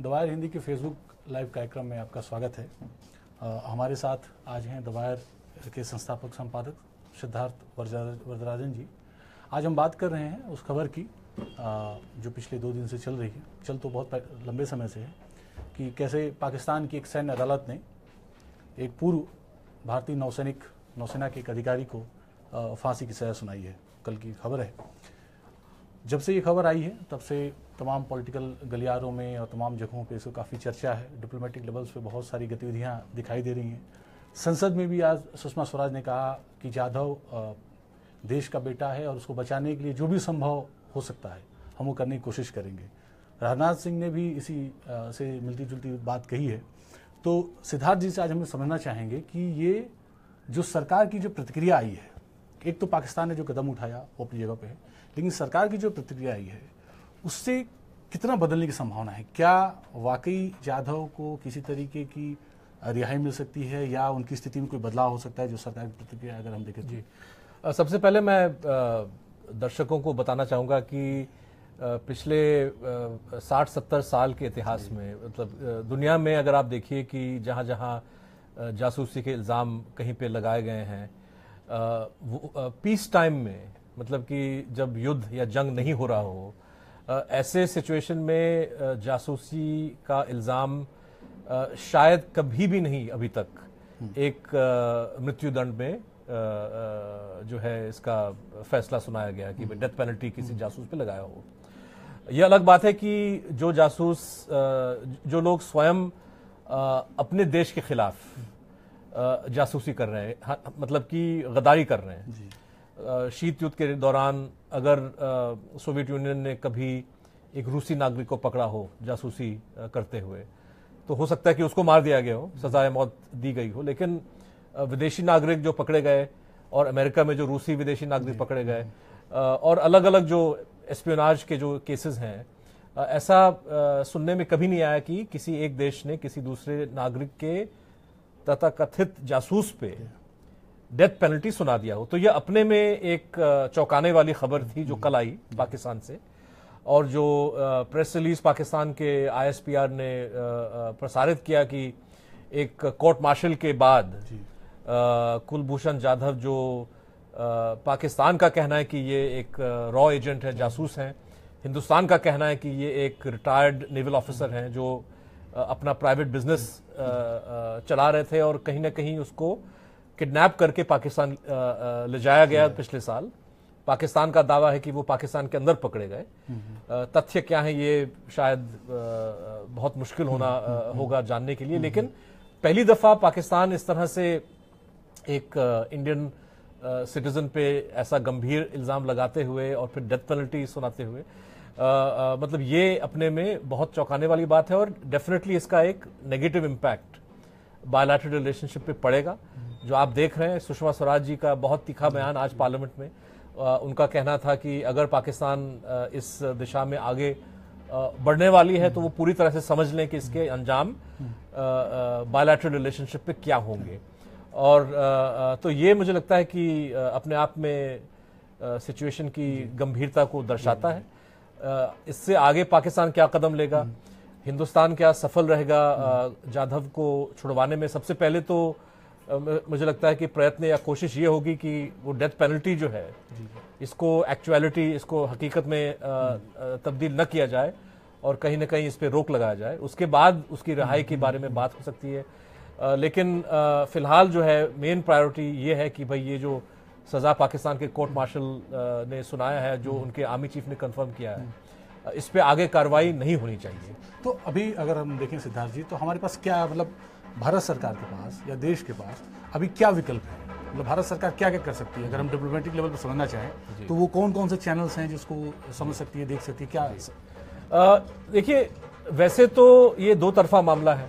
The wire Hindi के Facebook live कार्यक्रम में आपका स्वागत है। हमारे साथ आज हैं द वायर के संस्थापक संपादक सिद्धार्थ वरदराजन जी। आज हम बात कर रहे हैं उस खबर की जो पिछले 2 दिन से चल रही है, चल तो बहुत लंबे समय से है, कि कैसे पाकिस्तान की एक सैन्य अदालत ने एक पूर्व भारतीय नौसेना के एक अधिकारी को फांसी की सजा सुनाई है। कल की खबर है। जब से ये खबर आई है तब से तमाम पॉलिटिकल गलियारों में और तमाम जगहों पे इसको काफ़ी चर्चा है। डिप्लोमेटिक लेवल्स पे बहुत सारी गतिविधियां दिखाई दे रही हैं। संसद में भी आज सुषमा स्वराज ने कहा कि जाधव देश का बेटा है और उसको बचाने के लिए जो भी संभव हो सकता है हम वो करने की कोशिश करेंगे। राजनाथ सिंह ने भी इसी से मिलती जुलती बात कही है। तो सिद्धार्थ जी से आज हम समझना चाहेंगे कि ये जो सरकार की जो प्रतिक्रिया आई है, एक तो पाकिस्तान ने जो कदम उठाया वो अपनी जगह पे है, लेकिन सरकार की जो प्रतिक्रिया आई है उससे कितना बदलने की संभावना है? क्या वाकई जाधव को किसी तरीके की रिहाई मिल सकती है या उनकी स्थिति में कोई बदलाव हो सकता है? जो सरकार की प्रतिक्रिया अगर हम देखें जी, सबसे पहले मैं दर्शकों को बताना चाहूँगा कि पिछले 60-70 साल के इतिहास में, मतलब दुनिया में अगर आप देखिए कि जहाँ जहाँ जासूसी के इल्ज़ाम कहीं पे लगाए गए हैं, पीस टाइम में, मतलब कि जब युद्ध या जंग नहीं हो रहा हो, ऐसे सिचुएशन में जासूसी का इल्ज़ाम शायद कभी भी नहीं अभी तक एक मृत्युदंड में जो है इसका फैसला सुनाया गया कि डेथ पेनल्टी किसी जासूस पे लगाया हो। यह अलग बात है कि जो जासूस, जो लोग स्वयं अपने देश के खिलाफ जासूसी कर रहे हैं, मतलब कि गद्दारी कर रहे हैं। शीत युद्ध के दौरान अगर सोवियत यूनियन ने कभी एक रूसी नागरिक को पकड़ा हो जासूसी करते हुए, तो हो सकता है कि उसको मार दिया गया हो, सजाए मौत दी गई हो, लेकिन विदेशी नागरिक जो पकड़े गए और अमेरिका में जो रूसी विदेशी नागरिक पकड़े गए और अलग अलग जो एस्पियोनाज के जो केसेस हैं, ऐसा सुनने में कभी नहीं आया कि किसी एक देश ने किसी दूसरे नागरिक के तथाकथित जासूस पे डेथ पेनल्टी सुना दिया हो। तो यह अपने में एक चौंकाने वाली खबर थी जो कल आई पाकिस्तान से, और जो प्रेस रिलीज पाकिस्तान के ISPR ने प्रसारित किया कि एक कोर्ट मार्शल के बाद कुलभूषण जाधव, जो पाकिस्तान का कहना है कि ये एक रॉ एजेंट है, जासूस हैं, हिंदुस्तान का कहना है कि ये एक रिटायर्ड नेवल ऑफिसर हैं जो अपना प्राइवेट बिजनेस चला रहे थे और कहीं ना कहीं उसको किडनैप करके पाकिस्तान ले जाया गया पिछले साल। पाकिस्तान का दावा है कि वो पाकिस्तान के अंदर पकड़े गए। तथ्य क्या है ये शायद बहुत मुश्किल होगा जानने के लिए, लेकिन पहली दफा पाकिस्तान इस तरह से एक इंडियन सिटीजन पे ऐसा गंभीर इल्जाम लगाते हुए और फिर डेथ पेनल्टी सुनाते हुए, मतलब ये अपने में बहुत चौंकाने वाली बात है और डेफिनेटली इसका एक नेगेटिव इम्पैक्ट बायलैटरल रिलेशनशिप पे पड़ेगा। जो आप देख रहे हैं, सुषमा स्वराज जी का बहुत तीखा बयान आज पार्लियामेंट में, उनका कहना था कि अगर पाकिस्तान इस दिशा में आगे बढ़ने वाली है तो वो पूरी तरह से समझ लें कि इसके अंजाम बायलैटरल रिलेशनशिप पे क्या होंगे। और तो ये मुझे लगता है कि अपने आप में सिचुएशन की गंभीरता को दर्शाता है। इससे आगे पाकिस्तान क्या कदम लेगा, हिंदुस्तान क्या सफल रहेगा जाधव को छुड़वाने में? सबसे पहले तो मुझे लगता है कि प्रयत्न या कोशिश ये होगी कि वो डेथ पेनल्टी जो है इसको एक्चुअलिटी, इसको हकीकत में तब्दील न किया जाए और कहीं ना कहीं इस पे रोक लगाया जाए। उसके बाद उसकी रिहाई के बारे में बात हो सकती है, लेकिन फिलहाल जो है मेन प्रायोरिटी ये है कि भाई ये जो सजा पाकिस्तान के कोर्ट मार्शल ने सुनाया है, जो उनके आर्मी चीफ ने कंफर्म किया है, इस पे आगे कार्रवाई नहीं होनी चाहिए। तो अभी अगर हम देखें सिद्धार्थ जी, तो हमारे पास क्या, मतलब भारत सरकार के पास या देश के पास अभी क्या विकल्प है? मतलब भारत सरकार क्या क्या कर सकती है? अगर हम डिप्लोमेटिक लेवल पर समझना चाहें तो वो कौन कौन से चैनल्स हैं जिसको समझ सकती है, देख सकती है? क्या देखिए, वैसे तो ये दो तरफा मामला है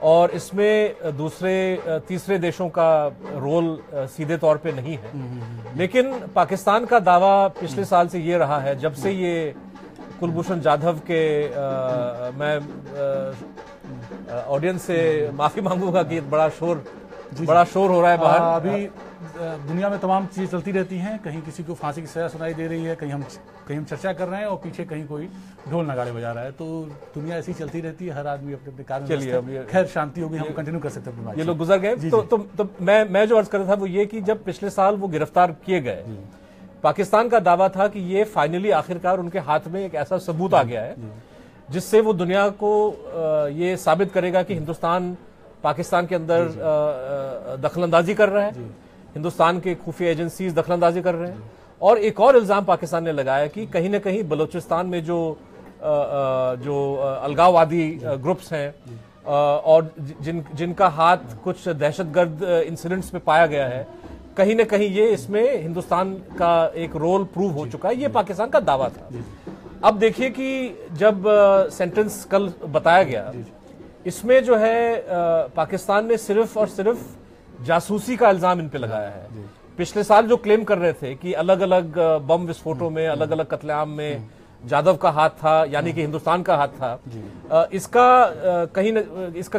और इसमें दूसरे तीसरे देशों का रोल सीधे तौर पे नहीं है, लेकिन पाकिस्तान का दावा पिछले साल से ये रहा है, जब से ये कुलभूषण जाधव के मैं ऑडियंस से माफी मांगूंगा कि बड़ा शोर हो रहा है बाहर। अभी दुनिया में तमाम चीज़ें चलती रहती हैं, कहीं किसी को फांसी की सजा सुनाई दे रही है, कहीं हम चर्चा कर रहे हैं और पीछे कहीं कोई ढोल नगाड़े बजा रहा है। तो दुनिया ऐसी चलती रहती है, हर आदमी अपने अपने कार्य में व्यस्त है। खैर शांति होगी, हम कंटिन्यू कर सकते हैं अपनी बात। ये लोग गुजर गए। तो मैं जो अर्ज कर रहा था वो ये कि जब पिछले साल वो गिरफ्तार किए गए, पाकिस्तान का दावा था कि ये फाइनली आखिरकार उनके हाथ में एक ऐसा सबूत आ गया है जिससे वो दुनिया को ये साबित करेगा कि हिंदुस्तान पाकिस्तान के अंदर दखलंदाजी कर रहा है, हिंदुस्तान के खुफिया एजेंसीज दखलंदाजी कर रहे हैं। और एक और इल्जाम पाकिस्तान ने लगाया कि कहीं ना कहीं बलूचिस्तान में जो अलगाववादी ग्रुप्स हैं और जिनका हाथ कुछ दहशतगर्द इंसिडेंट्स में पाया गया है, कहीं ना कहीं ये इसमें हिंदुस्तान का एक रोल प्रूव हो चुका है। ये पाकिस्तान का दावा था। अब देखिए कि जब सेंटेंस कल बताया गया, इसमें जो है पाकिस्तान ने सिर्फ और सिर्फ जासूसी का इल्जाम इन पे लगाया है। पिछले साल जो क्लेम कर रहे थे कि अलग अलग बम विस्फोटों में, अलग अलग कत्लेआम में जाधव का हाथ था, यानी कि हिंदुस्तान का हाथ था, इसका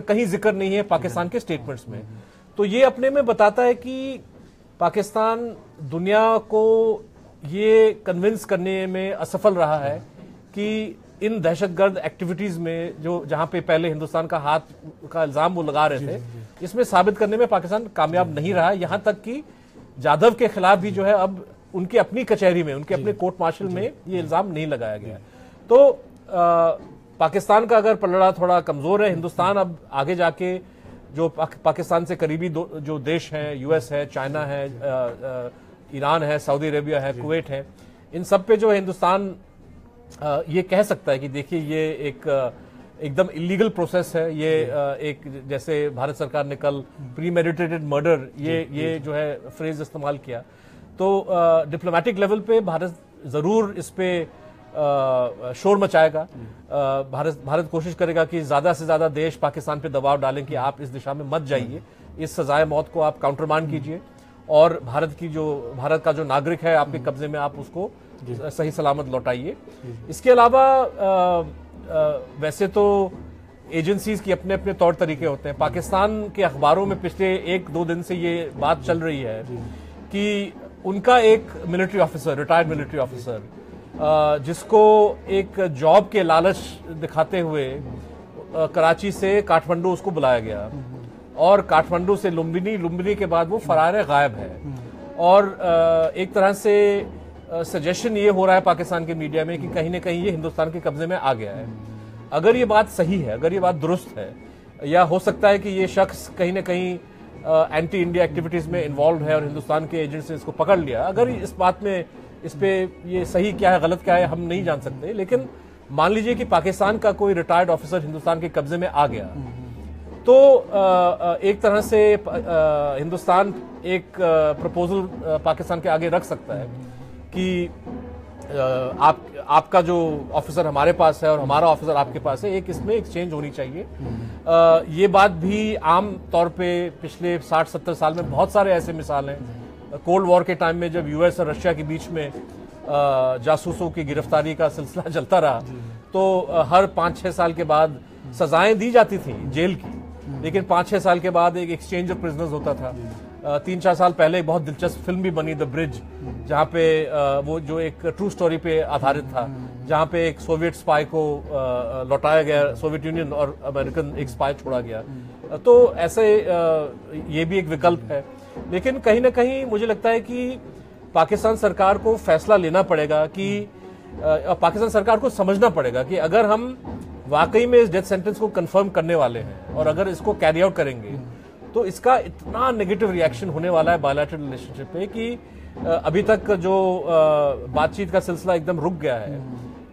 कहीं जिक्र नहीं है पाकिस्तान के स्टेटमेंट्स में। तो ये अपने में बताता है कि पाकिस्तान दुनिया को ये कन्विंस करने में असफल रहा है कि इन दहशतगर्द एक्टिविटीज में जहां पे पहले हिंदुस्तान का हाथ का इल्जाम वो लगा रहे थे, इसमें साबित करने में पाकिस्तान कामयाब नहीं रहा। यहां तक कि जाधव के खिलाफ भी जो है अब उनकी अपनी कचहरी में, उनके अपने कोर्ट मार्शल में ये इल्जाम नहीं लगाया गया। तो पाकिस्तान का अगर पलड़ा थोड़ा कमजोर है, हिंदुस्तान अब आगे जाके जो पाकिस्तान से करीबी जो देश हैं, यूएस है, चाइना है, ईरान है, सऊदी अरेबिया है, कुवैत है, इन सब पे जो है हिंदुस्तान ये कह सकता है कि देखिए ये एक एकदम इलीगल प्रोसेस है। ये एक जैसे भारत सरकार ने कल प्रीमेडिटेटेड मर्डर ये जो है फ्रेज इस्तेमाल किया। तो डिप्लोमेटिक लेवल पे भारत जरूर इस पे शोर मचाएगा। भारत कोशिश करेगा कि ज्यादा से ज्यादा देश पाकिस्तान पे दबाव डालें कि आप इस दिशा में मत जाइए, इस सजाए मौत को आप काउंटरमांड कीजिए और भारत का जो नागरिक है आपके कब्जे में, आप उसको सही सलामत लौटाइए। इसके अलावा वैसे तो एजेंसीज की अपने अपने तौर तरीके होते हैं। पाकिस्तान के अखबारों में पिछले 1-2 दिन से ये बात चल रही है कि उनका एक military officer, retired military officer, जिसको एक जॉब के लालच दिखाते हुए कराची से काठमांडू उसको बुलाया गया और काठमांडू से लुम्बिनी के बाद वो फरार गायब है। और एक तरह से सजेशन ये हो रहा है पाकिस्तान के मीडिया में कि कहीं ना कहीं ये हिंदुस्तान के कब्जे में आ गया है। अगर ये बात सही है, अगर ये बात दुरुस्त है, या हो सकता है कि ये शख्स कहीं ना कहीं एंटी इंडिया एक्टिविटीज में इन्वॉल्व है और हिंदुस्तान के एजेंट्स ने इसको पकड़ लिया, अगर इस बात में इस पे ये सही क्या है गलत क्या है हम नहीं जान सकते, लेकिन मान लीजिए कि पाकिस्तान का कोई रिटायर्ड ऑफिसर हिंदुस्तान के कब्जे में आ गया, तो एक तरह से हिंदुस्तान एक प्रपोजल पाकिस्तान के आगे रख सकता है कि आपका जो ऑफिसर हमारे पास है और हमारा ऑफिसर आपके पास है, एक इसमें एक्सचेंज होनी चाहिए। ये बात भी आम तौर पे पिछले 60-70 साल में बहुत सारे ऐसे मिसाल हैं। कोल्ड वॉर के टाइम में जब यूएस और रशिया के बीच में जासूसों की गिरफ्तारी का सिलसिला चलता रहा, तो हर 5-6 साल के बाद सजाएं दी जाती थी जेल की, लेकिन 5-6 साल के बाद एक एक्सचेंज ऑफ प्रिजनर्स होता था। 3-4 साल पहले एक बहुत दिलचस्प फिल्म भी बनी, द ब्रिज, जहां पे वो जो एक ट्रू स्टोरी पे आधारित था, जहां पे एक सोवियत स्पाई को लौटाया गया, सोवियत यूनियन और अमेरिकन एक स्पाई छोड़ा गया। तो ऐसे ये भी एक विकल्प है। लेकिन कहीं ना कहीं मुझे लगता है कि पाकिस्तान सरकार को फैसला लेना पड़ेगा कि पाकिस्तान सरकार को समझना पड़ेगा कि अगर हम वाकई में इस डेथ सेंटेंस को कंफर्म करने वाले हैं और अगर इसको कैरी आउट करेंगे, तो इसका इतना नेगेटिव रिएक्शन होने वाला है बायलैटरल रिलेशनशिप पे कि अभी तक जो बातचीत का सिलसिला एकदम रुक गया है,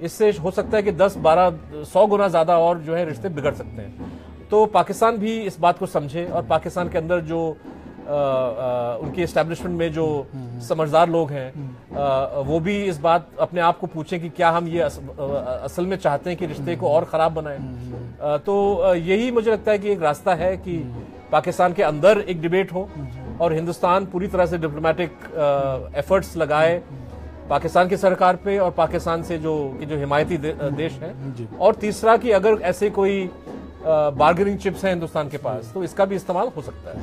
इससे हो सकता है कि 10-12-100 गुना ज्यादा और जो है रिश्ते बिगड़ सकते हैं। तो पाकिस्तान भी इस बात को समझे और पाकिस्तान के अंदर जो उनकी एस्टेब्लिशमेंट में जो समझदार लोग हैं, वो भी इस बात अपने आप को पूछें कि क्या हम ये असल में चाहते हैं कि रिश्ते को और खराब बनाएं। तो यही मुझे लगता है कि एक रास्ता है कि पाकिस्तान के अंदर एक डिबेट हो और हिंदुस्तान पूरी तरह से डिप्लोमेटिक एफर्ट्स लगाए पाकिस्तान की सरकार पे और पाकिस्तान से जो हिमायती देश है। और तीसरा कि अगर ऐसे कोई बार्गेनिंग चिप्स हैं हिंदुस्तान के पास, तो इसका भी इस्तेमाल हो सकता है।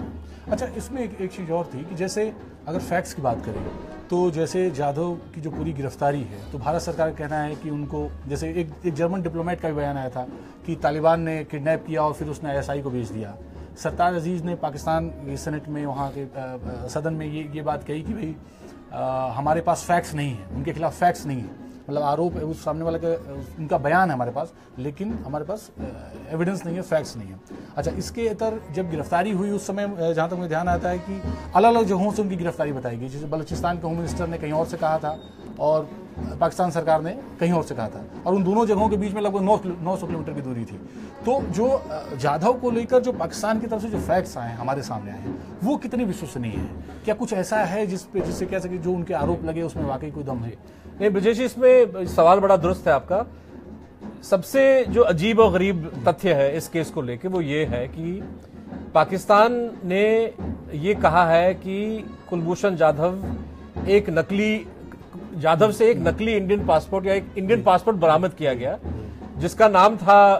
अच्छा, इसमें एक चीज़ और थी कि जैसे अगर फैक्ट्स की बात करें तो जैसे जाधव की जो पूरी गिरफ्तारी है, तो भारत सरकार का कहना है कि उनको, जैसे एक जर्मन डिप्लोमेट का भी बयान आया था कि तालिबान ने किडनैप किया और फिर उसने ISI को भेज दिया। सरताज अजीज़ ने पाकिस्तान की सेनेट में, वहाँ के सदन में ये बात कही कि भाई हमारे पास फैक्ट्स नहीं है, उनके खिलाफ फैक्ट्स नहीं है, मतलब आरोप उस सामने वाले का, उनका बयान है हमारे पास, लेकिन हमारे पास एविडेंस नहीं है, फैक्ट्स नहीं है। अच्छा, इसके इतर जब गिरफ्तारी हुई उस समय जहाँ तक मुझे ध्यान आता है कि अलग अलग जगहों से उनकी गिरफ्तारी बताई गई, जैसे बलूचिस्तान के होम मिनिस्टर ने कहीं और से कहा था और पाकिस्तान सरकार ने कहीं और से कहा था, और उन दोनों जगहों के बीच में लगभग 900 किलोमीटर की दूरी थी। तो जो जाधव को लेकर जो पाकिस्तान की तरफ से जो फैक्ट्स आए हैं, हमारे सामने आए हैं, वो कितनी विश्वसनीय है? क्या कुछ ऐसा है जिससे कह सके जो उनके आरोप लगे उसमें वाकई कोई दम है? नहीं ब्रजेश, इसमें सवाल बड़ा दुरुस्त है आपका। सबसे जो अजीब और गरीब तथ्य है इस केस को लेके वो ये है कि पाकिस्तान ने ये कहा है कि कुलभूषण जाधव से एक नकली इंडियन पासपोर्ट या एक इंडियन पासपोर्ट बरामद किया गया, जिसका नाम था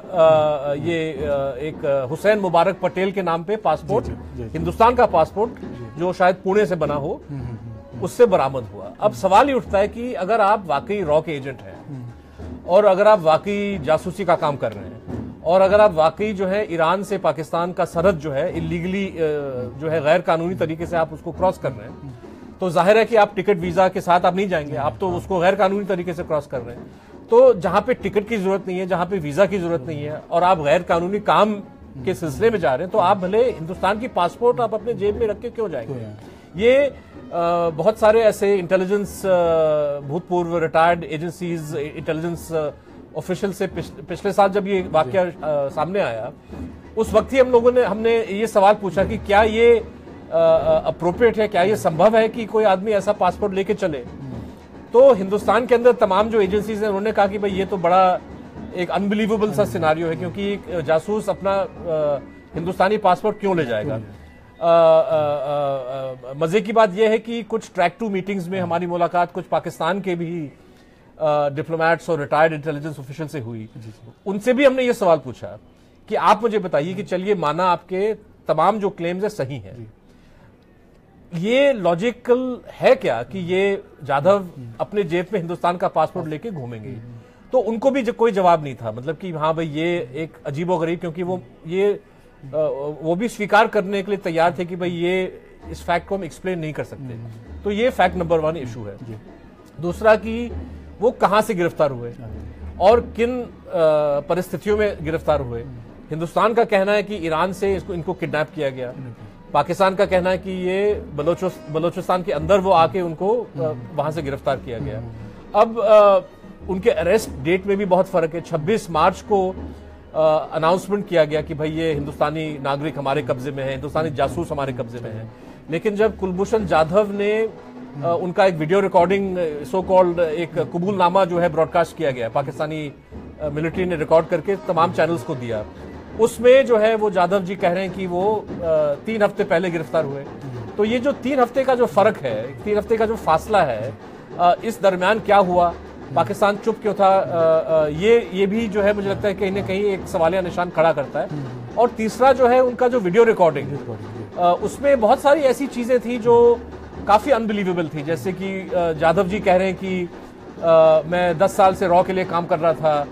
एक हुसैन मुबारक पटेल के नाम पे पासपोर्ट, हिंदुस्तान का पासपोर्ट जो शायद पुणे से बना हो, उससे बरामद हुआ। अब सवाल ये उठता है कि अगर आप वाकई रॉ के एजेंट हैं और अगर आप वाकई जासूसी का काम कर रहे हैं और अगर आप वाकई जो है ईरान से पाकिस्तान का सरहद जो है इलीगली जो है गैर कानूनी तरीके से आप उसको क्रॉस कर रहे हैं, तो जाहिर है कि आप टिकट वीजा के साथ आप नहीं जाएंगे, आप तो उसको गैर कानूनी तरीके से क्रॉस कर रहे हैं। तो जहां पे टिकट की जरूरत नहीं है, जहां पे वीजा की जरूरत नहीं है और आप गैर कानूनी काम के सिलसिले में जा रहे हैं, तो आप भले हिंदुस्तान की पासपोर्ट आप अपने जेब में रख के क्यों जाएंगे? ये बहुत सारे ऐसे इंटेलिजेंस भूतपूर्व रिटायर्ड एजेंसीज, इंटेलिजेंस ऑफिशियल से पिछले साल जब ये वाकया सामने आया, उस वक्त ही हमने ये सवाल पूछा कि क्या ये अप्रोप्रिएट है, क्या ये संभव है कि कोई आदमी ऐसा पासपोर्ट लेके चले? तो हिंदुस्तान के अंदर तमाम जो एजेंसीज हैं उन्होंने कहा कि भाई ये तो बड़ा एक अनबिलीवेबल सा सिनारियो है, क्योंकि एक जासूस अपना हिंदुस्तानी पासपोर्ट क्यों ले जाएगा? मजे की बात यह है कि कुछ ट्रैक टू मीटिंग्स में हमारी मुलाकात कुछ पाकिस्तान के भी डिप्लोमैट्स और रिटायर्ड इंटेलिजेंस ऑफिशियल से हुई। उनसे भी हमने ये सवाल पूछा कि आप मुझे बताइए कि चलिए माना आपके तमाम जो क्लेम्स है सही हैं, ये लॉजिकल है क्या कि ये जाधव अपने जेब में हिंदुस्तान का पासपोर्ट लेके घूमेंगे? तो उनको भी कोई जवाब नहीं था, मतलब कि हाँ भाई ये एक अजीबोगरीब, क्योंकि वो भी स्वीकार करने के लिए तैयार थे कि भाई ये इस फैक्ट को हम एक्सप्लेन नहीं कर सकते। तो ये फैक्ट नंबर 1 इशू है। दूसरा कि वो कहां से गिरफ्तार हुए और किन परिस्थितियों में गिरफ्तार हुए। हिंदुस्तान का कहना है कि ईरान से इनको किडनैप किया गया, पाकिस्तान का कहना है कि ये बलोचिस्तान के अंदर वो आके उनको वहां से गिरफ्तार किया गया। अब उनके अरेस्ट डेट में भी बहुत फर्क है। 26 मार्च को अनाउंसमेंट किया गया कि भाई ये हिंदुस्तानी नागरिक हमारे कब्जे में है, हिंदुस्तानी जासूस हमारे कब्जे में है। लेकिन जब कुलभूषण जाधव ने उनका एक वीडियो रिकॉर्डिंग सो कॉल्ड एक कबूलनामा जो है ब्रॉडकास्ट किया गया, पाकिस्तानी मिलिट्री ने रिकॉर्ड करके तमाम चैनल्स को दिया, उसमें जो है वो जाधव जी कह रहे हैं कि वो 3 हफ्ते पहले गिरफ्तार हुए। तो ये जो 3 हफ्ते का जो फर्क है, 3 हफ्ते का जो फासला है, इस दरमियान क्या हुआ, पाकिस्तान चुप क्यों था, ये भी जो है मुझे लगता है कहीं ना कहीं एक सवालिया निशान खड़ा करता है। और तीसरा जो है उनका जो वीडियो रिकॉर्डिंग, उसमें बहुत सारी ऐसी चीजें थी जो काफी अनबिलीवेबल थी, जैसे कि जाधव जी कह रहे हैं कि मैं 10 साल से रॉ के लिए काम कर रहा था।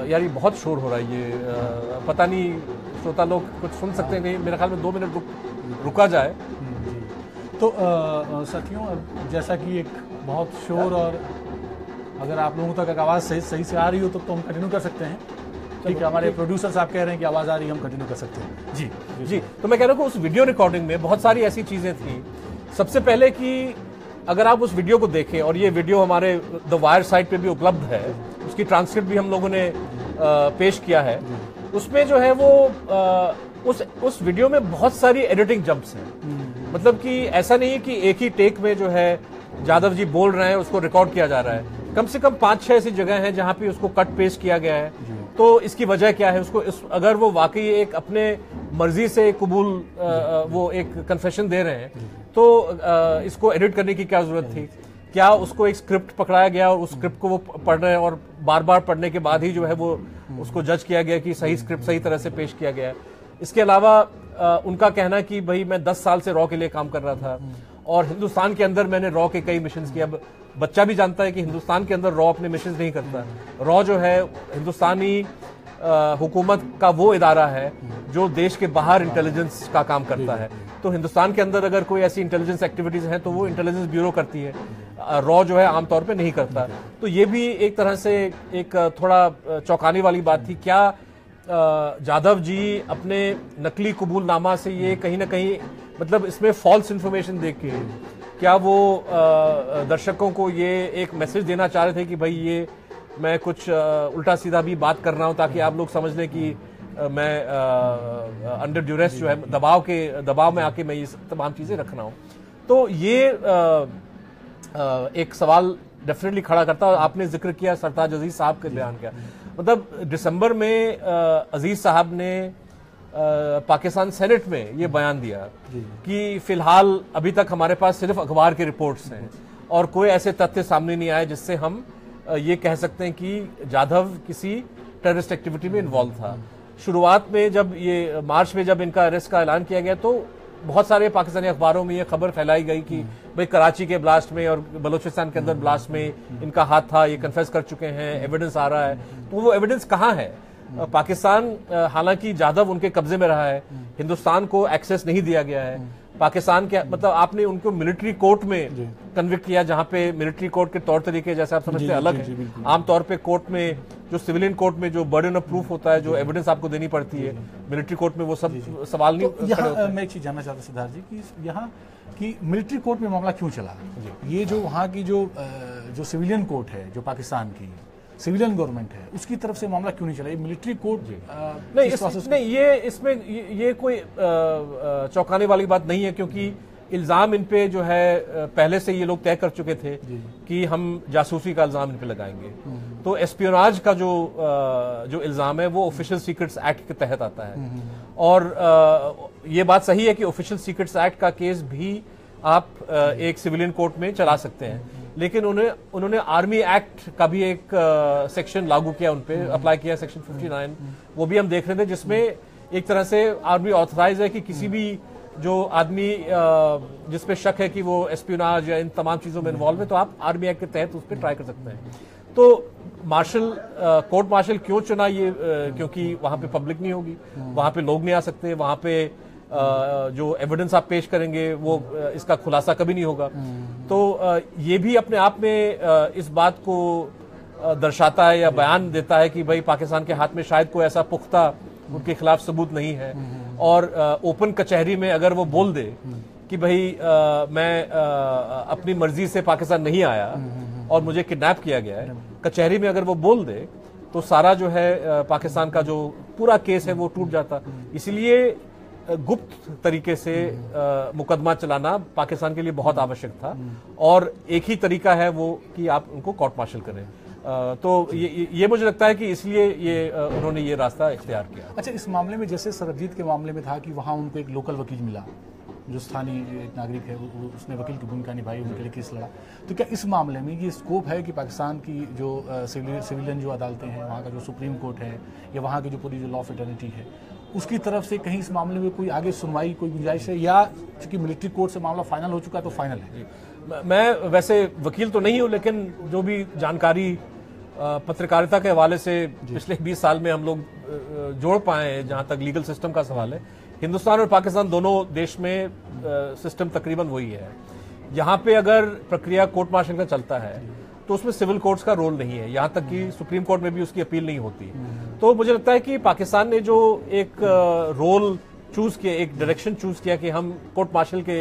यार ये बहुत शोर हो रहा है, ये पता नहीं श्रोता लोग कुछ सुन सकते नहीं, मेरे ख्याल में 2 मिनट रुका जाए। तो साथियों, जैसा कि एक बहुत शोर, और अगर आप लोगों तक आवाज़ सही से आ रही हो तो हम कंटिन्यू कर सकते हैं। ठीक है, हमारे प्रोड्यूसर साहब कह रहे हैं कि आवाज़ आ रही है, हम कंटिन्यू कर सकते हैं। जी। तो मैं कह रहा हूँ उस वीडियो रिकॉर्डिंग में बहुत सारी ऐसी चीजें थी। सबसे पहले कि अगर आप उस वीडियो को देखें, और ये वीडियो हमारे द वायर साइट पे भी उपलब्ध है, उसकी ट्रांसक्रिप्ट भी हम लोगों ने पेश किया है, उसमें जो है वो उस वीडियो में बहुत सारी एडिटिंग जंप्स हैं। मतलब कि ऐसा नहीं है कि एक ही टेक में जो है जाधव जी बोल रहे हैं उसको रिकॉर्ड किया जा रहा है। कम से कम 5-6 ऐसी जगह हैं जहां पे उसको कट पेस्ट किया गया है। तो इसकी वजह क्या है? अगर वो वाकई एक अपने मर्जी से वो एक कन्फेशन दे रहे हैं, तो इसको एडिट करने की क्या जरूरत थी? क्या उसको एक स्क्रिप्ट पकड़ाया गया और उस स्क्रिप्ट को वो पढ़ रहे हैं और बार बार पढ़ने के बाद ही जो है वो उसको जज किया गया कि सही स्क्रिप्ट सही तरह से पेश किया गया है। इसके अलावा उनका कहना कि भाई मैं 10 साल से रॉ के लिए काम कर रहा था और हिंदुस्तान के अंदर मैंने रॉ के कई मिशंस किए। अब बच्चा भी जानता है कि हिंदुस्तान के अंदर रॉ अपने मिशंस नहीं करता। रॉ जो है हिंदुस्तानी हुकूमत का वो इदारा है जो देश के बाहर इंटेलिजेंस का काम करता है। तो हिंदुस्तान के अंदर अगर कोई ऐसी इंटेलिजेंस एक्टिविटीज हैं तो वो इंटेलिजेंस ब्यूरो करती है, रॉ जो है आमतौर पे नहीं करता। तो ये भी एक तरह से एक थोड़ा चौंकाने वाली बात थी। क्या जाधव जी अपने नकली कबूलनामा से ये कहीं ना कहीं मतलब इसमें फॉल्स इंफॉर्मेशन देख के क्या वो दर्शकों को ये एक मैसेज देना चाह रहे थे कि भाई ये मैं कुछ उल्टा सीधा भी बात कर रहा हूं ताकि आप लोग समझ लें कि मैं अंडर ड्यूरेस जो है दबाव में आके मैं ये तमाम चीजें रख रहा हूं। तो ये एक सवाल डेफिनेटली खड़ा करता है। आपने जिक्र किया सरताज अजीज साहब के बयान का, मतलब दिसंबर में अजीज साहब ने पाकिस्तान सेनेट में ये बयान दिया कि फिलहाल अभी तक हमारे पास सिर्फ अखबार की रिपोर्ट्स हैं और कोई ऐसे तथ्य सामने नहीं आए जिससे हम ये कह सकते हैं कि जाधव किसी टेररिस्ट एक्टिविटी में इन्वॉल्व था। शुरुआत में जब ये मार्च में जब इनका अरेस्ट का ऐलान किया गया तो बहुत सारे पाकिस्तानी अखबारों में ये खबर फैलाई गई कि भाई कराची के ब्लास्ट में और बलूचिस्तान के अंदर ब्लास्ट में इनका हाथ था, ये कन्फेस कर चुके हैं, एविडेंस आ रहा है। तो वो एविडेंस कहाँ है? पाकिस्तान हालांकि जाधव उनके कब्जे में रहा है, हिंदुस्तान को एक्सेस नहीं दिया गया है। पाकिस्तान के मतलब आपने उनको मिलिट्री कोर्ट में कन्विक्ट किया जहां पे मिलिट्री कोर्ट के तौर तरीके जैसे आप समझते हैं अलग है। आमतौर पे कोर्ट में जो सिविलियन कोर्ट में जो बर्डन ऑफ प्रूफ होता है, जो एविडेंस आपको देनी पड़ती है, मिलिट्री कोर्ट में वो सब सवाल नहीं खड़े होते। मैं एक चीज जानना चाहता सिद्धार्थ जी कि यहाँ कि मिलिट्री कोर्ट में मामला क्यों चला? ये जो वहाँ की जो सिविलियन कोर्ट है, जो पाकिस्तान की सिविलियन गवर्नमेंट है, उसकी तरफ से मामला क्यों नहीं चला? ये मिलिट्री कोर्ट नहीं, ये इसमें ये कोई चौंकाने वाली बात नहीं है क्योंकि इल्जाम इन पे जो है पहले से ये लोग तय कर चुके थे कि हम जासूसी का इल्जाम इन पे लगाएंगे। तो एस्पियोनाज का जो इल्जाम है वो ऑफिशियल सीक्रेट्स एक्ट के तहत आता है और ये बात सही है कि ऑफिशियल सीक्रेट्स एक्ट का केस भी आप एक सिविलियन कोर्ट में चला सकते हैं, लेकिन उन्होंने आर्मी एक्ट का भी एक सेक्शन लागू किया, उनपे अप्लाई किया, सेक्शन 59। वो भी हम देख रहे थे जिसमें एक तरह से आर्मी ऑथराइज है कि किसी भी जो आदमी जिसपे शक है कि वो एस्पियोनाज या इन तमाम चीजों में इन्वॉल्व है तो आप आर्मी एक्ट के तहत उस पर ट्राई कर सकते हैं। तो मार्शल कोर्ट मार्शल क्यों चुना? ये क्योंकि वहां पे पब्लिक नहीं होगी, वहां पे लोग नहीं आ सकते, वहां पे जो एविडेंस आप पेश करेंगे वो इसका खुलासा कभी नहीं होगा। तो ये भी अपने आप में इस बात को दर्शाता है या बयान देता है कि भाई पाकिस्तान के हाथ में शायद कोई ऐसा पुख्ता उनके खिलाफ सबूत नहीं है और ओपन कचहरी में अगर वो बोल दे कि भाई मैं अपनी मर्जी से पाकिस्तान नहीं आया और मुझे किडनैप किया गया है, कचहरी में अगर वो बोल दे तो सारा जो है पाकिस्तान का जो पूरा केस है वो टूट जाता। इसलिए गुप्त तरीके से मुकदमा चलाना पाकिस्तान के लिए बहुत आवश्यक था और एक ही तरीका है वो कि आप उनको कोर्ट मार्शल करें। तो ये मुझे लगता है कि इसलिए ये उन्होंने ये रास्ता इख्तियार किया। अच्छा, इस मामले में जैसे सरबजीत के मामले में था कि वहाँ उनको एक लोकल वकील मिला जो स्थानीय एक नागरिक है, उसने वकील की भूमिका निभाई, उनके लिए केस लड़ा। तो क्या इस मामले में ये स्कोप है कि पाकिस्तान की जो सिविलियन जो अदालतें हैं, वहाँ का जो सुप्रीम कोर्ट है या वहाँ की जो पूरी जो लॉ ऑफ एटर्निटी है, उसकी तरफ से कहीं इस मामले में कोई आगे सुनवाई कोई गुंजाइश है या चूंकि मिलिट्री कोर्ट से मामला फाइनल हो चुका है तो फाइनल है? मैं वैसे वकील तो नहीं हूं, लेकिन जो भी जानकारी पत्रकारिता के हवाले से पिछले 20 साल में हम लोग जोड़ पाए हैं, जहां तक लीगल सिस्टम का सवाल है, हिंदुस्तान और पाकिस्तान दोनों देश में सिस्टम तकरीबन वही है। यहाँ पे अगर प्रक्रिया कोर्ट मार्शल का चलता है तो उसमें सिविल कोर्ट्स का रोल नहीं है, यहाँ तक कि सुप्रीम कोर्ट में भी उसकी अपील नहीं होती। तो मुझे लगता है कि पाकिस्तान ने जो एक रोल चूज किया, एक डायरेक्शन चूज किया कि हम कोर्ट मार्शल के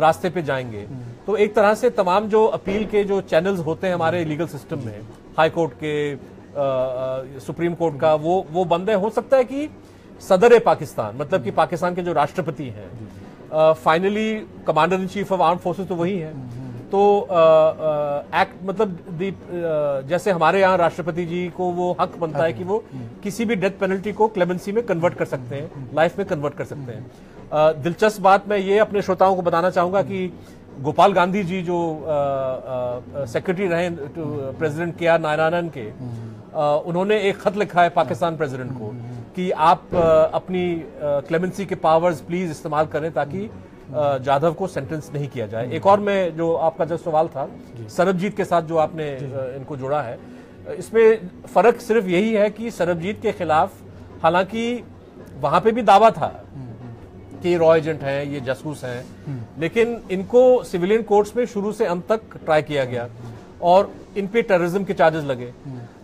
रास्ते पे जाएंगे, तो एक तरह से तमाम जो अपील के जो चैनल्स होते हैं हमारे लीगल सिस्टम में, हाई कोर्ट के, सुप्रीम कोर्ट का, वो बंद है। हो सकता है कि सदर पाकिस्तान, मतलब कि पाकिस्तान के जो राष्ट्रपति हैं, finally commander in chief of arm forces तो वही है। तो एक्ट मतलब जैसे हमारे यहाँ राष्ट्रपति जी को वो हक बनता है कि वो किसी भी डेथ पेनल्टी को क्लेमेंसी में कन्वर्ट कर सकते हैं, लाइफ में कन्वर्ट कर सकते हैं। दिलचस्प बात मैं ये अपने श्रोताओं को बताना चाहूंगा कि गोपाल गांधी जी जो सेक्रेटरी रहे प्रेसिडेंट के आर नारायणन के, उन्होंने एक खत लिखा है पाकिस्तान प्रेसिडेंट को कि आप अपनी क्लेमेंसी के पावर्स प्लीज इस्तेमाल करें ताकि जाधव को सेंटेंस नहीं किया जाए। एक और में जो आपका जो सवाल था सरबजीत के साथ जो आपने इनको जोड़ा है, इसमें फर्क सिर्फ यही है कि सरबजीत के खिलाफ हालांकि वहां पे भी दावा था कि रॉ एजेंट हैं, ये जासूस हैं, लेकिन इनको सिविलियन कोर्ट्स में शुरू से अंत तक ट्राई किया गया और इन पे टेररिज्म के चार्जेस लगे।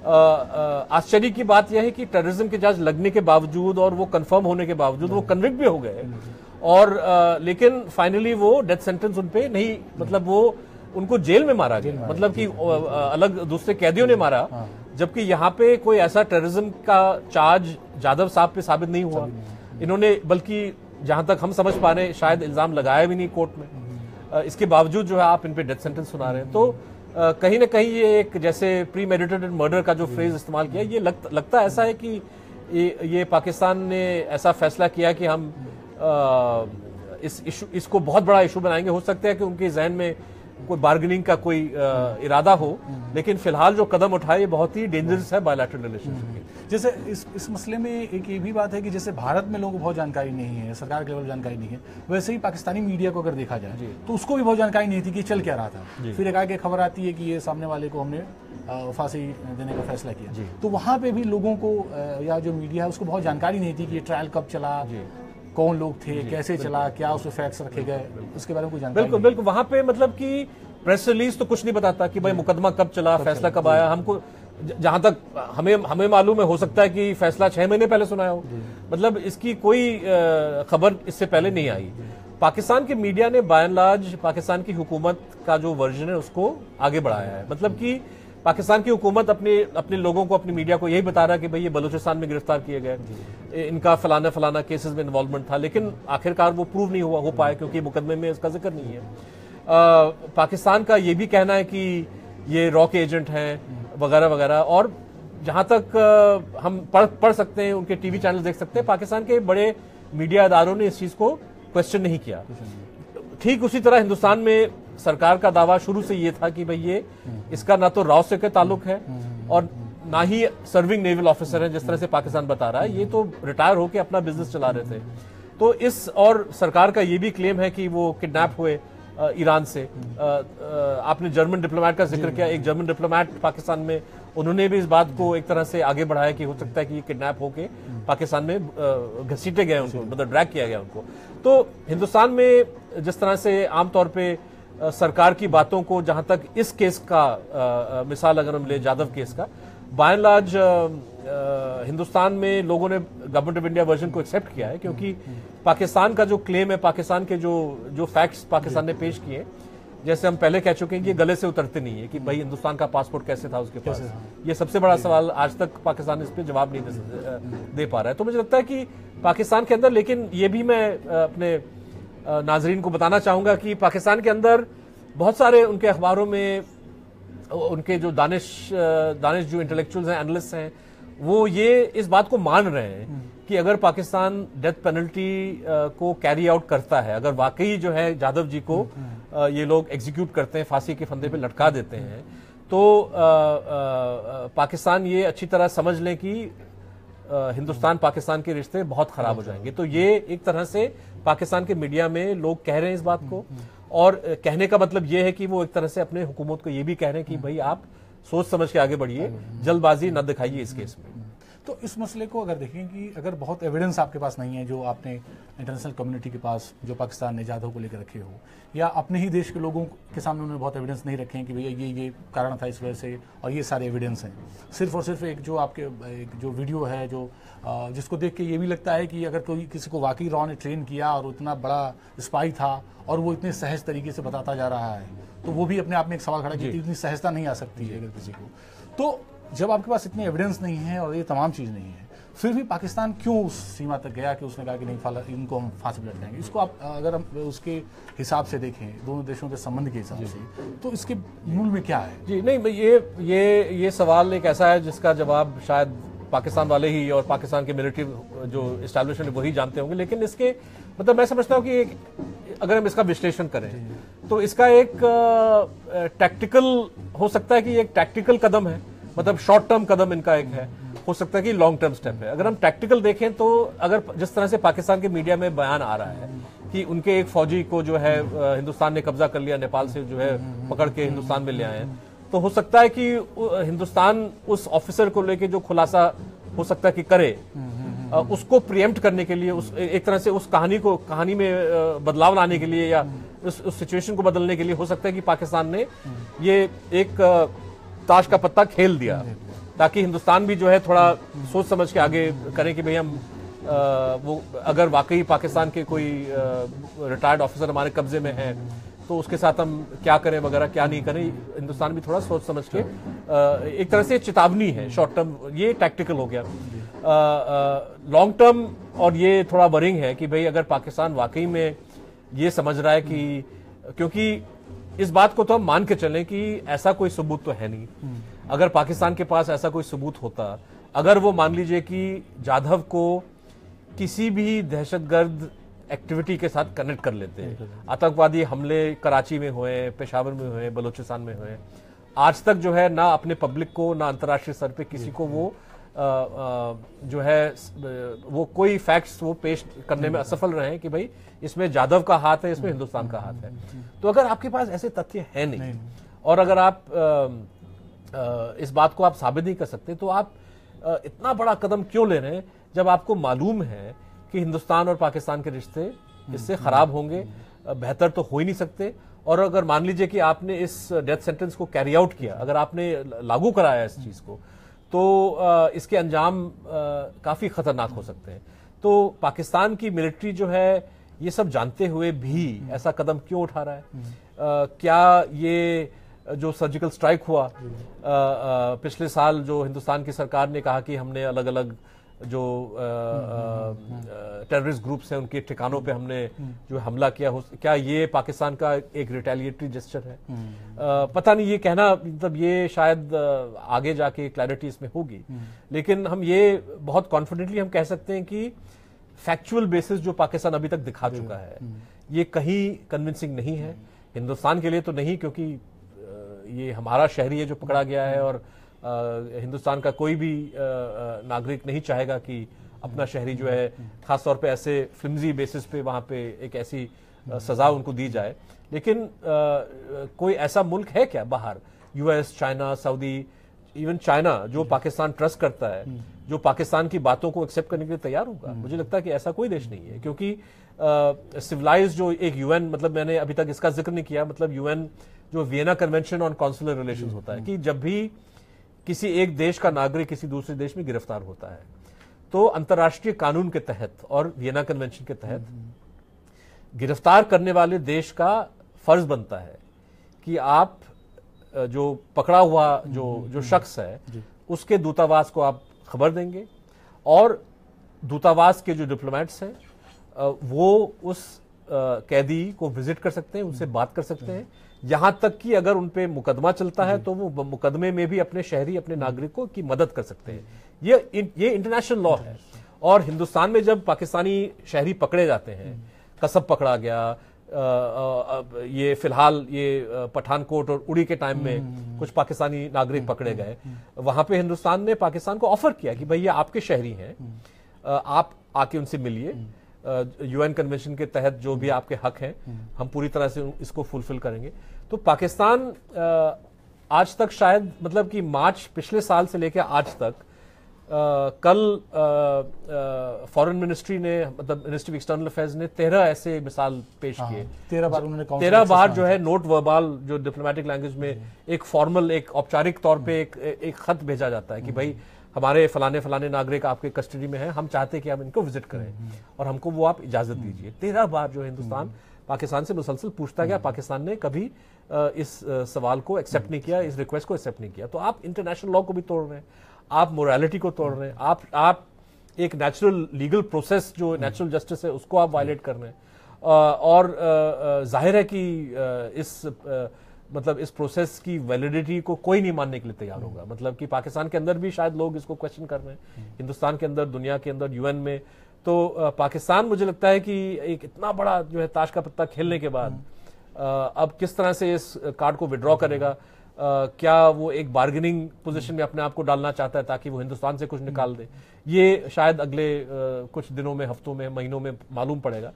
आश्चर्य की बात यह है कि टेररिज्म के चार्ज लगने के बावजूद और वो कंफर्म होने के बावजूद वो कन्विक्ट भी हो गए और लेकिन फाइनली वो डेथ सेंटेंस उन पे नहीं, मतलब वो उनको जेल में मारा गया, मतलब कि अलग दूसरे कैदियों ने मारा, जबकि यहाँ पे कोई ऐसा टेररिज्म का चार्ज जाधव साहब पे साबित नहीं हुआ। इन्होंने बल्कि जहां तक हम समझ पा रहे हैं शायद इल्जाम लगाया भी नहीं कोर्ट में, इसके बावजूद जो है आप इन पे डेथ सेंटेंस सुना रहे हैं। तो कहीं ना कहीं ये एक जैसे प्री मेडिटेटेड मर्डर का जो फ्रेज इस्तेमाल किया, ये लगता ऐसा है कि ये पाकिस्तान ने ऐसा फैसला किया कि हम इसको बहुत बड़ा इशू बनाएंगे। हो सकता है कि उनके जहन में कोई बार्गेनिंग का कोई इरादा हो, लेकिन फिलहाल जो कदम उठाए ये बहुत ही डेंजरस है बायलैटरल रिलेशनशिप के। जैसे इस मसले में एक ये भी बात है कि जैसे भारत में लोगों को बहुत जानकारी नहीं है, सरकार के लेवल जानकारी नहीं है, वैसे ही पाकिस्तानी मीडिया को अगर देखा जाए तो उसको भी बहुत जानकारी नहीं थी कि चल क्या रहा था। फिर एक खबर आती है कि ये सामने वाले को हमने फांसी देने का फैसला किया, तो वहां पे भी लोगों को या जो मीडिया है उसको बहुत जानकारी नहीं थी कि ये ट्रायल कब चला, कौन लोग थे, कैसे चला, क्या उसमें फैक्ट्स रखे गए, उसके बारे में कोई जानकारी। बिल्कुल बिल्कुल, वहां पे मतलब कि प्रेस रिलीज तो कुछ नहीं बताता कि भाई मुकदमा कब चला, फैसला कब आया। हमको जहां तक हमें मालूम है, हो सकता है कि फैसला 6 महीने पहले सुनाया हो, मतलब इसकी कोई खबर इससे पहले नहीं आई। पाकिस्तान के मीडिया ने बाय एंड लार्ज पाकिस्तान की हुकूमत का जो वर्जन है उसको आगे बढ़ाया है। मतलब कि पाकिस्तान की हुकूमत अपने लोगों को, अपनी मीडिया को यही बता रहा है कि भाई ये बलूचिस्तान में गिरफ्तार किए गए, इनका फलाना केसेस में इन्वॉल्वमेंट था, लेकिन आखिरकार वो प्रूव नहीं हो पाया क्योंकि मुकदमे में इसका जिक्र नहीं है। पाकिस्तान का ये भी कहना है कि ये रॉ के एजेंट हैं वगैरह वगैरह, और जहां तक हम पढ़ सकते हैं, उनके टीवी चैनल देख सकते हैं, पाकिस्तान के बड़े मीडिया इदारों ने इस चीज को क्वेश्चन नहीं किया। ठीक उसी तरह हिंदुस्तान में सरकार का दावा शुरू से ये था कि भाई ये इसका ना तो राव से का ताल्लुक है और ना ही सर्विंग नेवल ऑफिसर है, जिस तरह से पाकिस्तान बता रहा है, ये तो रिटायर होकर अपना बिजनेस चला रहे थे। तो और सरकार का ये भी क्लेम है कि वो किडनैप हुए ईरान से। आपने जर्मन डिप्लोमेट का जिक्र किया, एक जर्मन डिप्लोमेट पाकिस्तान में, उन्होंने भी इस बात को एक तरह से आगे बढ़ाया कि हो सकता है कि किडनैप होके पाकिस्तान में घसीटे गए उनको, मतलब ड्रैग किया गया उनको। तो हिंदुस्तान में जिस तरह से आमतौर पे सरकार की बातों को, जहां तक इस केस का मिसाल अगर हम ले जाधव केस का, बाय एंड लार्ज हिंदुस्तान में लोगों ने गवर्नमेंट ऑफ इंडिया वर्जन को एक्सेप्ट किया है, क्योंकि पाकिस्तान का जो क्लेम है, पाकिस्तान के जो फैक्ट्स पाकिस्तान ने पेश किए, जैसे हम पहले कह चुके हैं कि गले से उतरते नहीं है कि भाई हिंदुस्तान का पासपोर्ट कैसे था उसके पास। ये सबसे बड़ा सवाल, आज तक पाकिस्तान इस पे जवाब नहीं दे पा रहा है। तो मुझे लगता है कि पाकिस्तान के अंदर, लेकिन ये भी मैं अपने नाजरीन को बताना चाहूंगा कि पाकिस्तान के अंदर बहुत सारे उनके अखबारों में उनके जो दानिश जो इंटेलेक्चुअल्स हैं, एनालिस्ट हैं, वो ये इस बात को मान रहे हैं कि अगर पाकिस्तान डेथ पेनल्टी को कैरी आउट करता है, अगर वाकई जो है जाधव जी को ये लोग एग्जीक्यूट करते हैं, फांसी के फंदे पे लटका देते हैं, तो पाकिस्तान ये अच्छी तरह समझ लें कि हिंदुस्तान पाकिस्तान के रिश्ते बहुत खराब हो जाएंगे। तो ये एक तरह से पाकिस्तान के मीडिया में लोग कह रहे हैं इस बात को, और कहने का मतलब ये है कि वो एक तरह से अपने हुकूमत को ये भी कह रहे हैं कि भाई आप सोच समझ के आगे बढ़िए, जल्दबाजी न दिखाइए इस केस में। तो इस मसले को अगर देखें कि अगर बहुत एविडेंस आपके पास नहीं है, जो आपने इंटरनेशनल कम्युनिटी के पास, जो पाकिस्तान ने जाधव को लेकर रखे हो, या अपने ही देश के लोगों के सामने उन्होंने बहुत एविडेंस नहीं रखे हैं कि भैया ये कारण था इस वजह से, और ये सारे एविडेंस हैं, सिर्फ और सिर्फ एक जो आपके एक जो वीडियो है, जो जिसको देख के ये भी लगता है कि अगर कोई किसी को वाकई रॉ ने ट्रेन किया और इतना बड़ा स्पाई था और वो इतने सहज तरीके से बताता जा रहा है, तो वो भी अपने आप में एक सवाल खड़ा कि इतनी सहजता नहीं आ सकती है अगर किसी को। तो जब आपके पास इतनी एविडेंस नहीं है और ये तमाम चीज़ नहीं है, फिर भी पाकिस्तान क्यों उस सीमा तक गया कि उसने कहा कि नहीं, इनको हम फांसी पर लटकाएंगे? इसको आप अगर हम उसके हिसाब से देखें, दोनों देशों के संबंध के हिसाब से, तो इसके मूल में क्या है? जी नहीं, ये सवाल एक ऐसा है जिसका जवाब शायद पाकिस्तान वाले ही और पाकिस्तान के मिलिट्री जो एस्टैब्लिशमेंट वही जानते होंगे, लेकिन इसके मतलब मैं समझता हूँ कि अगर हम इसका विश्लेषण करें तो इसका एक टैक्टिकल हो सकता है कि ये एक टैक्टिकल कदम है, मतलब शॉर्ट टर्म कदम इनका एक है, हो सकता है कि लॉन्ग टर्म स्टेप है। अगर हम टैक्टिकल देखें तो अगर जिस तरह से पाकिस्तान के मीडिया में बयान आ रहा है कि उनके एक फौजी को जो है हिंदुस्तान ने कब्जा कर लिया, नेपाल से जो है पकड़ के हिंदुस्तान में ले आए हैं, तो हो सकता है कि हिंदुस्तान उस ऑफिसर को लेके जो खुलासा हो सकता है कि करे, उसको प्रिएम्प्ट करने के लिए, उस एक तरह से उस कहानी में बदलाव लाने के लिए या उस सिचुएशन को बदलने के लिए हो सकता है कि पाकिस्तान ने ये एक ताश का पत्ता खेल दिया, ताकि हिंदुस्तान भी जो है थोड़ा सोच समझ के आगे करें कि भाई हम वो अगर वाकई पाकिस्तान के कोई रिटायर्ड ऑफिसर हमारे कब्जे में है तो उसके साथ हम क्या करें वगैरह, क्या नहीं करें। हिंदुस्तान भी थोड़ा सोच समझ के एक तरह से चेतावनी है शॉर्ट टर्म, ये टैक्टिकल हो गया। लॉन्ग टर्म और ये थोड़ा वरिंग है कि भाई अगर पाकिस्तान वाकई में ये समझ रहा है कि, क्योंकि इस बात को तो हम मान के चलें कि ऐसा कोई सबूत तो है नहीं, अगर पाकिस्तान के पास ऐसा कोई सबूत होता, अगर वो मान लीजिए कि जाधव को किसी भी दहशतगर्द एक्टिविटी के साथ कनेक्ट कर लेते हैं, आतंकवादी हमले कराची में हुए, पेशावर में हुए, बलूचिस्तान में हुए, आज तक जो है ना अपने पब्लिक को ना अंतर्राष्ट्रीय स्तर पे किसी को वो जो है वो कोई फैक्ट्स वो पेश करने में असफल रहे हैं कि भाई इसमें जाधव का हाथ है, इसमें हिंदुस्तान का हाथ है। तो अगर आपके पास ऐसे तथ्य है नहीं और अगर आप इस बात को आप साबित नहीं कर सकते, तो आप इतना बड़ा कदम क्यों ले रहे हैं जब आपको मालूम है कि हिंदुस्तान और पाकिस्तान के रिश्ते इससे खराब होंगे, बेहतर तो हो ही नहीं सकते। और अगर मान लीजिए कि आपने इस डेथ सेंटेंस को कैरी आउट किया, अगर आपने लागू कराया इस चीज को, तो इसके अंजाम काफी खतरनाक हो सकते हैं। तो पाकिस्तान की मिलिट्री जो है ये सब जानते हुए भी ऐसा कदम क्यों उठा रहा है? क्या ये जो सर्जिकल स्ट्राइक हुआ पिछले साल, जो हिंदुस्तान की सरकार ने कहा कि हमने अलग अलग जो टेररिस्ट ग्रुप्स हैं उनके ठिकानों पे हमने जो हमला किया, क्या ये पाकिस्तान का एक रिटेलिएटरी जेस्चर है? पता नहीं, ये कहना मतलब ये शायद आगे जाके क्लैरिटी इसमें होगी, लेकिन हम ये बहुत कॉन्फिडेंटली हम कह सकते हैं कि फैक्चुअल बेसिस जो पाकिस्तान अभी तक दिखा चुका है ये कहीं कन्विंसिंग नहीं है। हिंदुस्तान के लिए तो नहीं, क्योंकि ये हमारा शहरी है जो पकड़ा गया है और हिंदुस्तान का कोई भी नागरिक नहीं चाहेगा कि अपना शहरी जो है खासतौर पे ऐसे फ्लिमजी बेसिस पे वहां पे एक ऐसी सजा उनको दी जाए। लेकिन कोई ऐसा मुल्क है क्या बाहर, US, China, Saudi, even China जो पाकिस्तान ट्रस्ट करता है, जो पाकिस्तान की बातों को एक्सेप्ट करने के लिए तैयार होगा? मुझे लगता है कि ऐसा कोई देश नहीं है, क्योंकि सिविलाइज जो एक यूएन, मतलब मैंने अभी तक इसका जिक्र नहीं किया, मतलब यूएन जो Vienna convention on consular relations होता है कि जब भी किसी एक देश का नागरिक किसी दूसरे देश में गिरफ्तार होता है तो अंतर्राष्ट्रीय कानून के तहत और वियना कन्वेंशन के तहत गिरफ्तार करने वाले देश का फर्ज बनता है कि आप जो पकड़ा हुआ जो शख्स है उसके दूतावास को आप खबर देंगे और दूतावास के जो डिप्लोमेट्स हैं वो उस कैदी को विजिट कर सकते हैं, उनसे बात कर सकते हैं, यहां तक कि अगर उन पे मुकदमा चलता है तो वो मुकदमे में भी अपने शहरी, अपने नागरिकों की मदद कर सकते हैं। ये इंटरनेशनल लॉ है। और हिंदुस्तान में जब पाकिस्तानी शहरी पकड़े जाते हैं, कसब पकड़ा गया, ये फिलहाल ये पठानकोट और उड़ी के टाइम में कुछ पाकिस्तानी नागरिक पकड़े गए, वहां पे हिंदुस्तान ने पाकिस्तान को ऑफर किया कि भाई ये आपके शहरी हैं, आप आके उनसे मिलिए, यूएन कन्वेंशन के तहत जो भी आपके हक हैं हम पूरी तरह से इसको फुलफिल करेंगे। तो पाकिस्तान आज तक शायद मतलब कि मार्च पिछले साल से लेकर आज तक कल फॉरेन मिनिस्ट्री ने, मतलब मिनिस्ट्री ऑफ एक्सटर्नल अफेयर्स ने 13 ऐसे मिसाल पेश किए। 13 बार जो है नोट वर्बाल, जो डिप्लोमेटिक लैंग्वेज में एक फॉर्मल, एक औपचारिक तौर पे एक खत भेजा जाता है कि भाई हमारे फलाने नागरिक आपके कस्टडी में हैं, हम चाहते हैं कि आप इनको विजिट करें और हमको वो आप इजाजत दीजिए। 13 बार जो हिंदुस्तान पाकिस्तान से मुसलसल पूछता गया, पाकिस्तान ने कभी इस सवाल को एक्सेप्ट नहीं किया, इस रिक्वेस्ट को एक्सेप्ट नहीं किया। तो आप इंटरनेशनल लॉ को भी तोड़ रहे हैं, आप मोरालिटी को तोड़ रहे हैं, आप एक नेचुरल लीगल प्रोसेस जो नेचुरल जस्टिस है उसको आप वायलेट कर रहे हैं। और जाहिर है कि इस मतलब इस प्रोसेस की वैलिडिटी को कोई नहीं मानने के लिए तैयार होगा। मतलब कि पाकिस्तान के अंदर भी शायद लोग इसको क्वेश्चन कर रहे हैं, हिंदुस्तान के अंदर, दुनिया के अंदर, यूएन में। तो पाकिस्तान मुझे लगता है कि एक इतना बड़ा जो है ताश का पत्ता खेलने के बाद अब किस तरह से इस कार्ड को विड्रॉ करेगा, क्या वो एक बार्गेनिंग पोजीशन में अपने आप को डालना चाहता है ताकि वो हिंदुस्तान से कुछ निकाल दे, ये शायद अगले कुछ दिनों में, हफ्तों में, महीनों में मालूम पड़ेगा।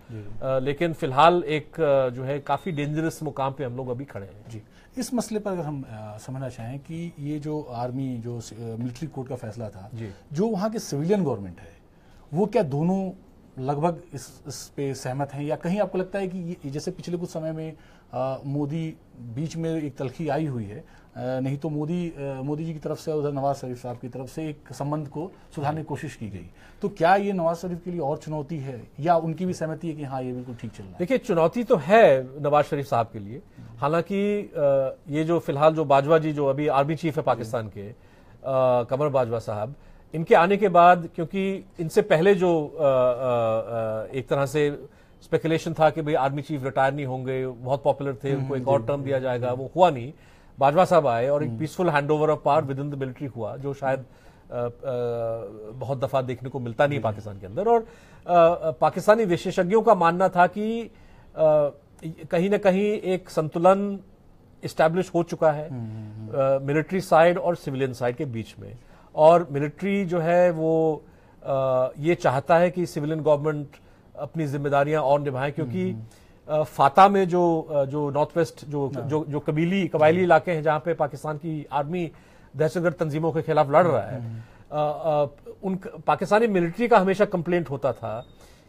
लेकिन फिलहाल एक जो है काफी डेंजरस मुकाम पे हम लोग अभी खड़े हैं। जी, इस मसले पर अगर हम समझना चाहें कि ये जो आर्मी, जो मिलिट्री कोर्ट का फैसला था, जो वहाँ के सिविलियन गवर्नमेंट है, वो क्या दोनों लगभग इस पे सहमत हैं, या कहीं आपको लगता है कि ये जैसे पिछले कुछ समय में मोदी बीच में एक तलखी आई हुई है, नहीं तो मोदी जी की तरफ से, उधर नवाज शरीफ साहब की तरफ से एक संबंध को सुधारने की कोशिश की गई, तो क्या ये नवाज शरीफ के लिए और चुनौती है, या उनकी भी सहमति है कि हाँ ये बिल्कुल ठीक चल रहा है? देखिए, चुनौती तो है नवाज शरीफ साहब के लिए। हालांकि ये जो फिलहाल जो बाजवा जी, जो अभी आर्मी चीफ है पाकिस्तान के, कमर बाजवा साहब, इनके आने के बाद, क्योंकि इनसे पहले जो एक तरह से स्पेकुलेशन था कि भाई आर्मी चीफ रिटायर नहीं होंगे, बहुत पॉपुलर थे, उनको एक और टर्म दिया जाएगा, वो हुआ नहीं। बाजवा साहब आए और एक peaceful handover of power with in the military हुआ, जो शायद बहुत दफा देखने को मिलता नहीं पाकिस्तान के अंदर। और पाकिस्तानी विशेषज्ञों का मानना था कि कहीं ना कहीं एक संतुलन इस्टेब्लिश हो चुका है मिलिट्री साइड और सिविलियन साइड के बीच में, और मिलिट्री जो है वो ये चाहता है कि सिविलियन गवर्नमेंट अपनी जिम्मेदारियां और निभाएं, क्योंकि फाता में जो नॉर्थ वेस्ट जो कबायली इलाके हैं जहां पे पाकिस्तान की आर्मी दहशतगर्द तंजीमों के खिलाफ लड़ रहा है, उन पाकिस्तानी मिलिट्री का हमेशा कंप्लेंट होता था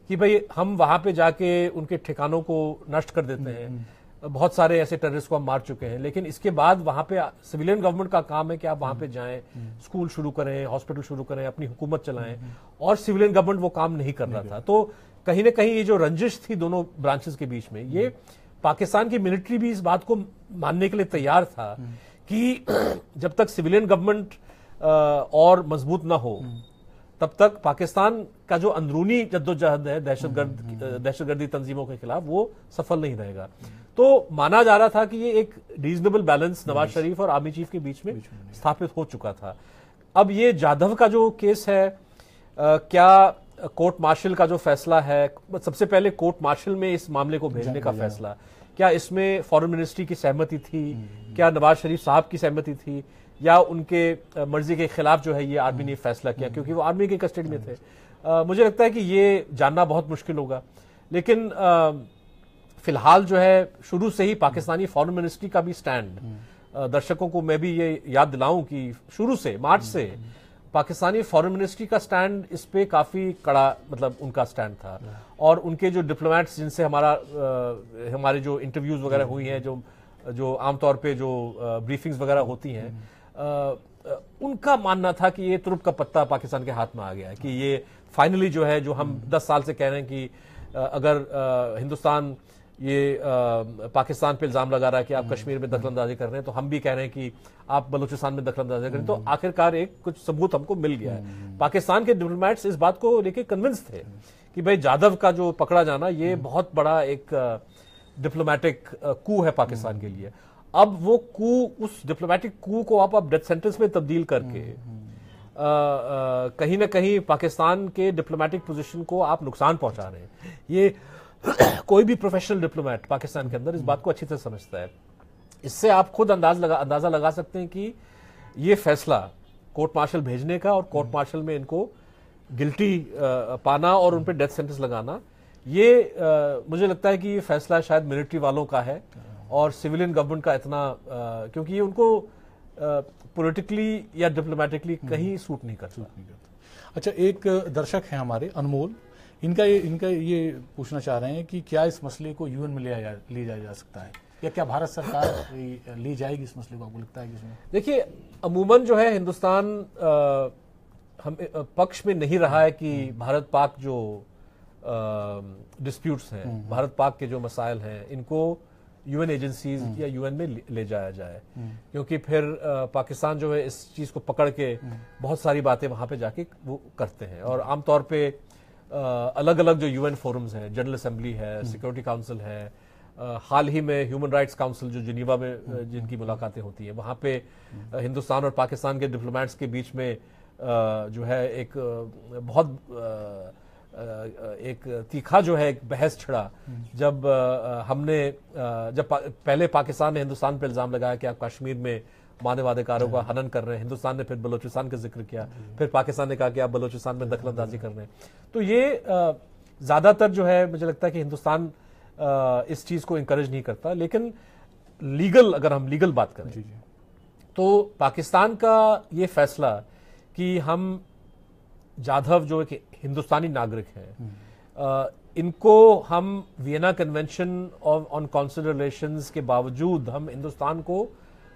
कि भाई हम वहां पे जाके उनके ठिकानों को नष्ट कर देते हैं, बहुत सारे ऐसे टेररिस्ट को हम मार चुके हैं। लेकिन इसके बाद वहां पे सिविलियन गवर्नमेंट का काम है कि आप वहां पे जाएं, स्कूल शुरू करें, हॉस्पिटल शुरू करें, अपनी हुकूमत चलाएं, और सिविलियन गवर्नमेंट वो काम नहीं कर रहा था। तो कहीं ना कहीं ये जो रंजिश थी दोनों ब्रांचेस के बीच में, ये पाकिस्तान की मिलिट्री भी इस बात को मानने के लिए तैयार था कि जब तक सिविलियन गवर्नमेंट और मजबूत ना हो, तब तक पाकिस्तान का जो अंदरूनी जद्दोजहद है दहशतगर्दी तंजीमों के खिलाफ, वो सफल नहीं रहेगा। तो माना जा रहा था कि ये एक रीजनेबल बैलेंस नवाज शरीफ और आर्मी चीफ के बीच में स्थापित हो चुका था। अब ये जाधव का जो केस है, क्या कोर्ट मार्शल का जो फैसला है, सबसे पहले कोर्ट मार्शल में इस मामले को भेजने का फैसला, क्या इसमें फॉरेन मिनिस्ट्री की सहमति थी, क्या नवाज शरीफ साहब की सहमति थी, या उनके मर्जी के खिलाफ जो है ये आर्मी ने फैसला किया क्योंकि वो आर्मी के कस्टडी में थे? मुझे लगता है कि ये जानना बहुत मुश्किल होगा। लेकिन फिलहाल जो है शुरू से ही पाकिस्तानी फॉरेन मिनिस्ट्री का भी स्टैंड, दर्शकों को मैं भी ये याद दिलाऊं कि शुरू से, मार्च से पाकिस्तानी फॉरेन मिनिस्ट्री का स्टैंड इस पे काफी कड़ा, मतलब उनका स्टैंड था। और उनके जो डिप्लोमेट्स जिनसे हमारे जो इंटरव्यूज वगैरह हुई हैं, जो आमतौर पे जो ब्रीफिंग्स वगैरह होती हैं, उनका मानना था कि ये तुरुप का पत्ता पाकिस्तान के हाथ में आ गया है, कि ये फाइनली जो है, जो हम 10 साल से कह रहे हैं कि अगर हिंदुस्तान ये पाकिस्तान पे इल्जाम लगा रहा है कि आप कश्मीर में दखलंदाजी कर रहे हैं, तो हम भी कह रहे हैं कि आप बलूचिस्तान में दखलंदाजी करें, तो आखिरकार एक कुछ सबूत हमको मिल गया है। पाकिस्तान के डिप्लोमेट्स इस बात को लेके कन्विंस थे कि भाई जाधव का जो पकड़ा जाना, ये बहुत बड़ा एक डिप्लोमेटिक कू है पाकिस्तान के लिए। अब वो कू, उस डिप्लोमेटिक कू को आप डेथ सेंटेंस में तब्दील करके कहीं ना कहीं पाकिस्तान के डिप्लोमेटिक पोजीशन को आप नुकसान पहुंचा रहे हैं। ये कोई भी प्रोफेशनल डिप्लोमेट पाकिस्तान के अंदर इस बात को अच्छी तरह समझता है। इससे आप खुद अंदाजा लगा सकते हैं कि ये फैसला कोर्ट मार्शल भेजने का और कोर्ट मार्शल में इनको गिल्टी पाना और उन पर डेथ सेंटेंस लगाना, ये मुझे लगता है कि ये फैसला शायद मिलिट्री वालों का है और सिविलियन गवर्नमेंट का इतना, क्योंकि ये उनको पॉलिटिकली या डिप्लोमेटिकली कहीं सूट नहीं करता। अच्छा, एक दर्शक है हमारे, अनमोल, इनका ये पूछना चाह रहे हैं कि क्या इस मसले को यूएन में ले जाया जा सकता है, या क्या भारत सरकार ले जाएगी इस मसले को, आपको लगता है कि इसमें? देखिए, अमूमन जो है हिंदुस्तान हम पक्ष में नहीं रहा है कि भारत पाक जो डिस्प्यूट्स हैं, भारत पाक के जो मसाइल हैं, इनको यूएन एजेंसीज या यूएन में ले जाया जाए, क्योंकि फिर पाकिस्तान जो है इस चीज को पकड़ के बहुत सारी बातें वहां पे जाके वो करते हैं। और आमतौर पे अलग अलग जो यूएन फोरम्स हैं, जनरल असेंबली है, सिक्योरिटी काउंसिल है, हाल ही में ह्यूमन राइट्स काउंसिल जो जिनीवा में जिनकी मुलाकातें होती हैं, वहाँ पे हिंदुस्तान और पाकिस्तान के डिप्लोमेट्स के बीच में जो है एक बहुत एक तीखा जो है एक बहस छिड़ा, जब हमने जब पहले पाकिस्तान ने हिंदुस्तान पर इल्जाम लगाया कि आप कश्मीर में मानवाधिकारों का हनन कर रहे हैं, हिंदुस्तान ने फिर बलोचिस्तान का जिक्र किया, फिर पाकिस्तान ने कहा कि आप बलोचिस्तान में दखलंदाजी कर रहे हैं। तो ये ज्यादातर जो है मुझे लगता है कि हिंदुस्तान इस चीज को इंकरेज नहीं करता, लेकिन लीगल अगर हम लीगल बात करें तो पाकिस्तान का ये फैसला कि हम जाधव जो एक हिंदुस्तानी नागरिक हैं, इनको हम Vienna convention on consular relations के बावजूद हम हिंदुस्तान को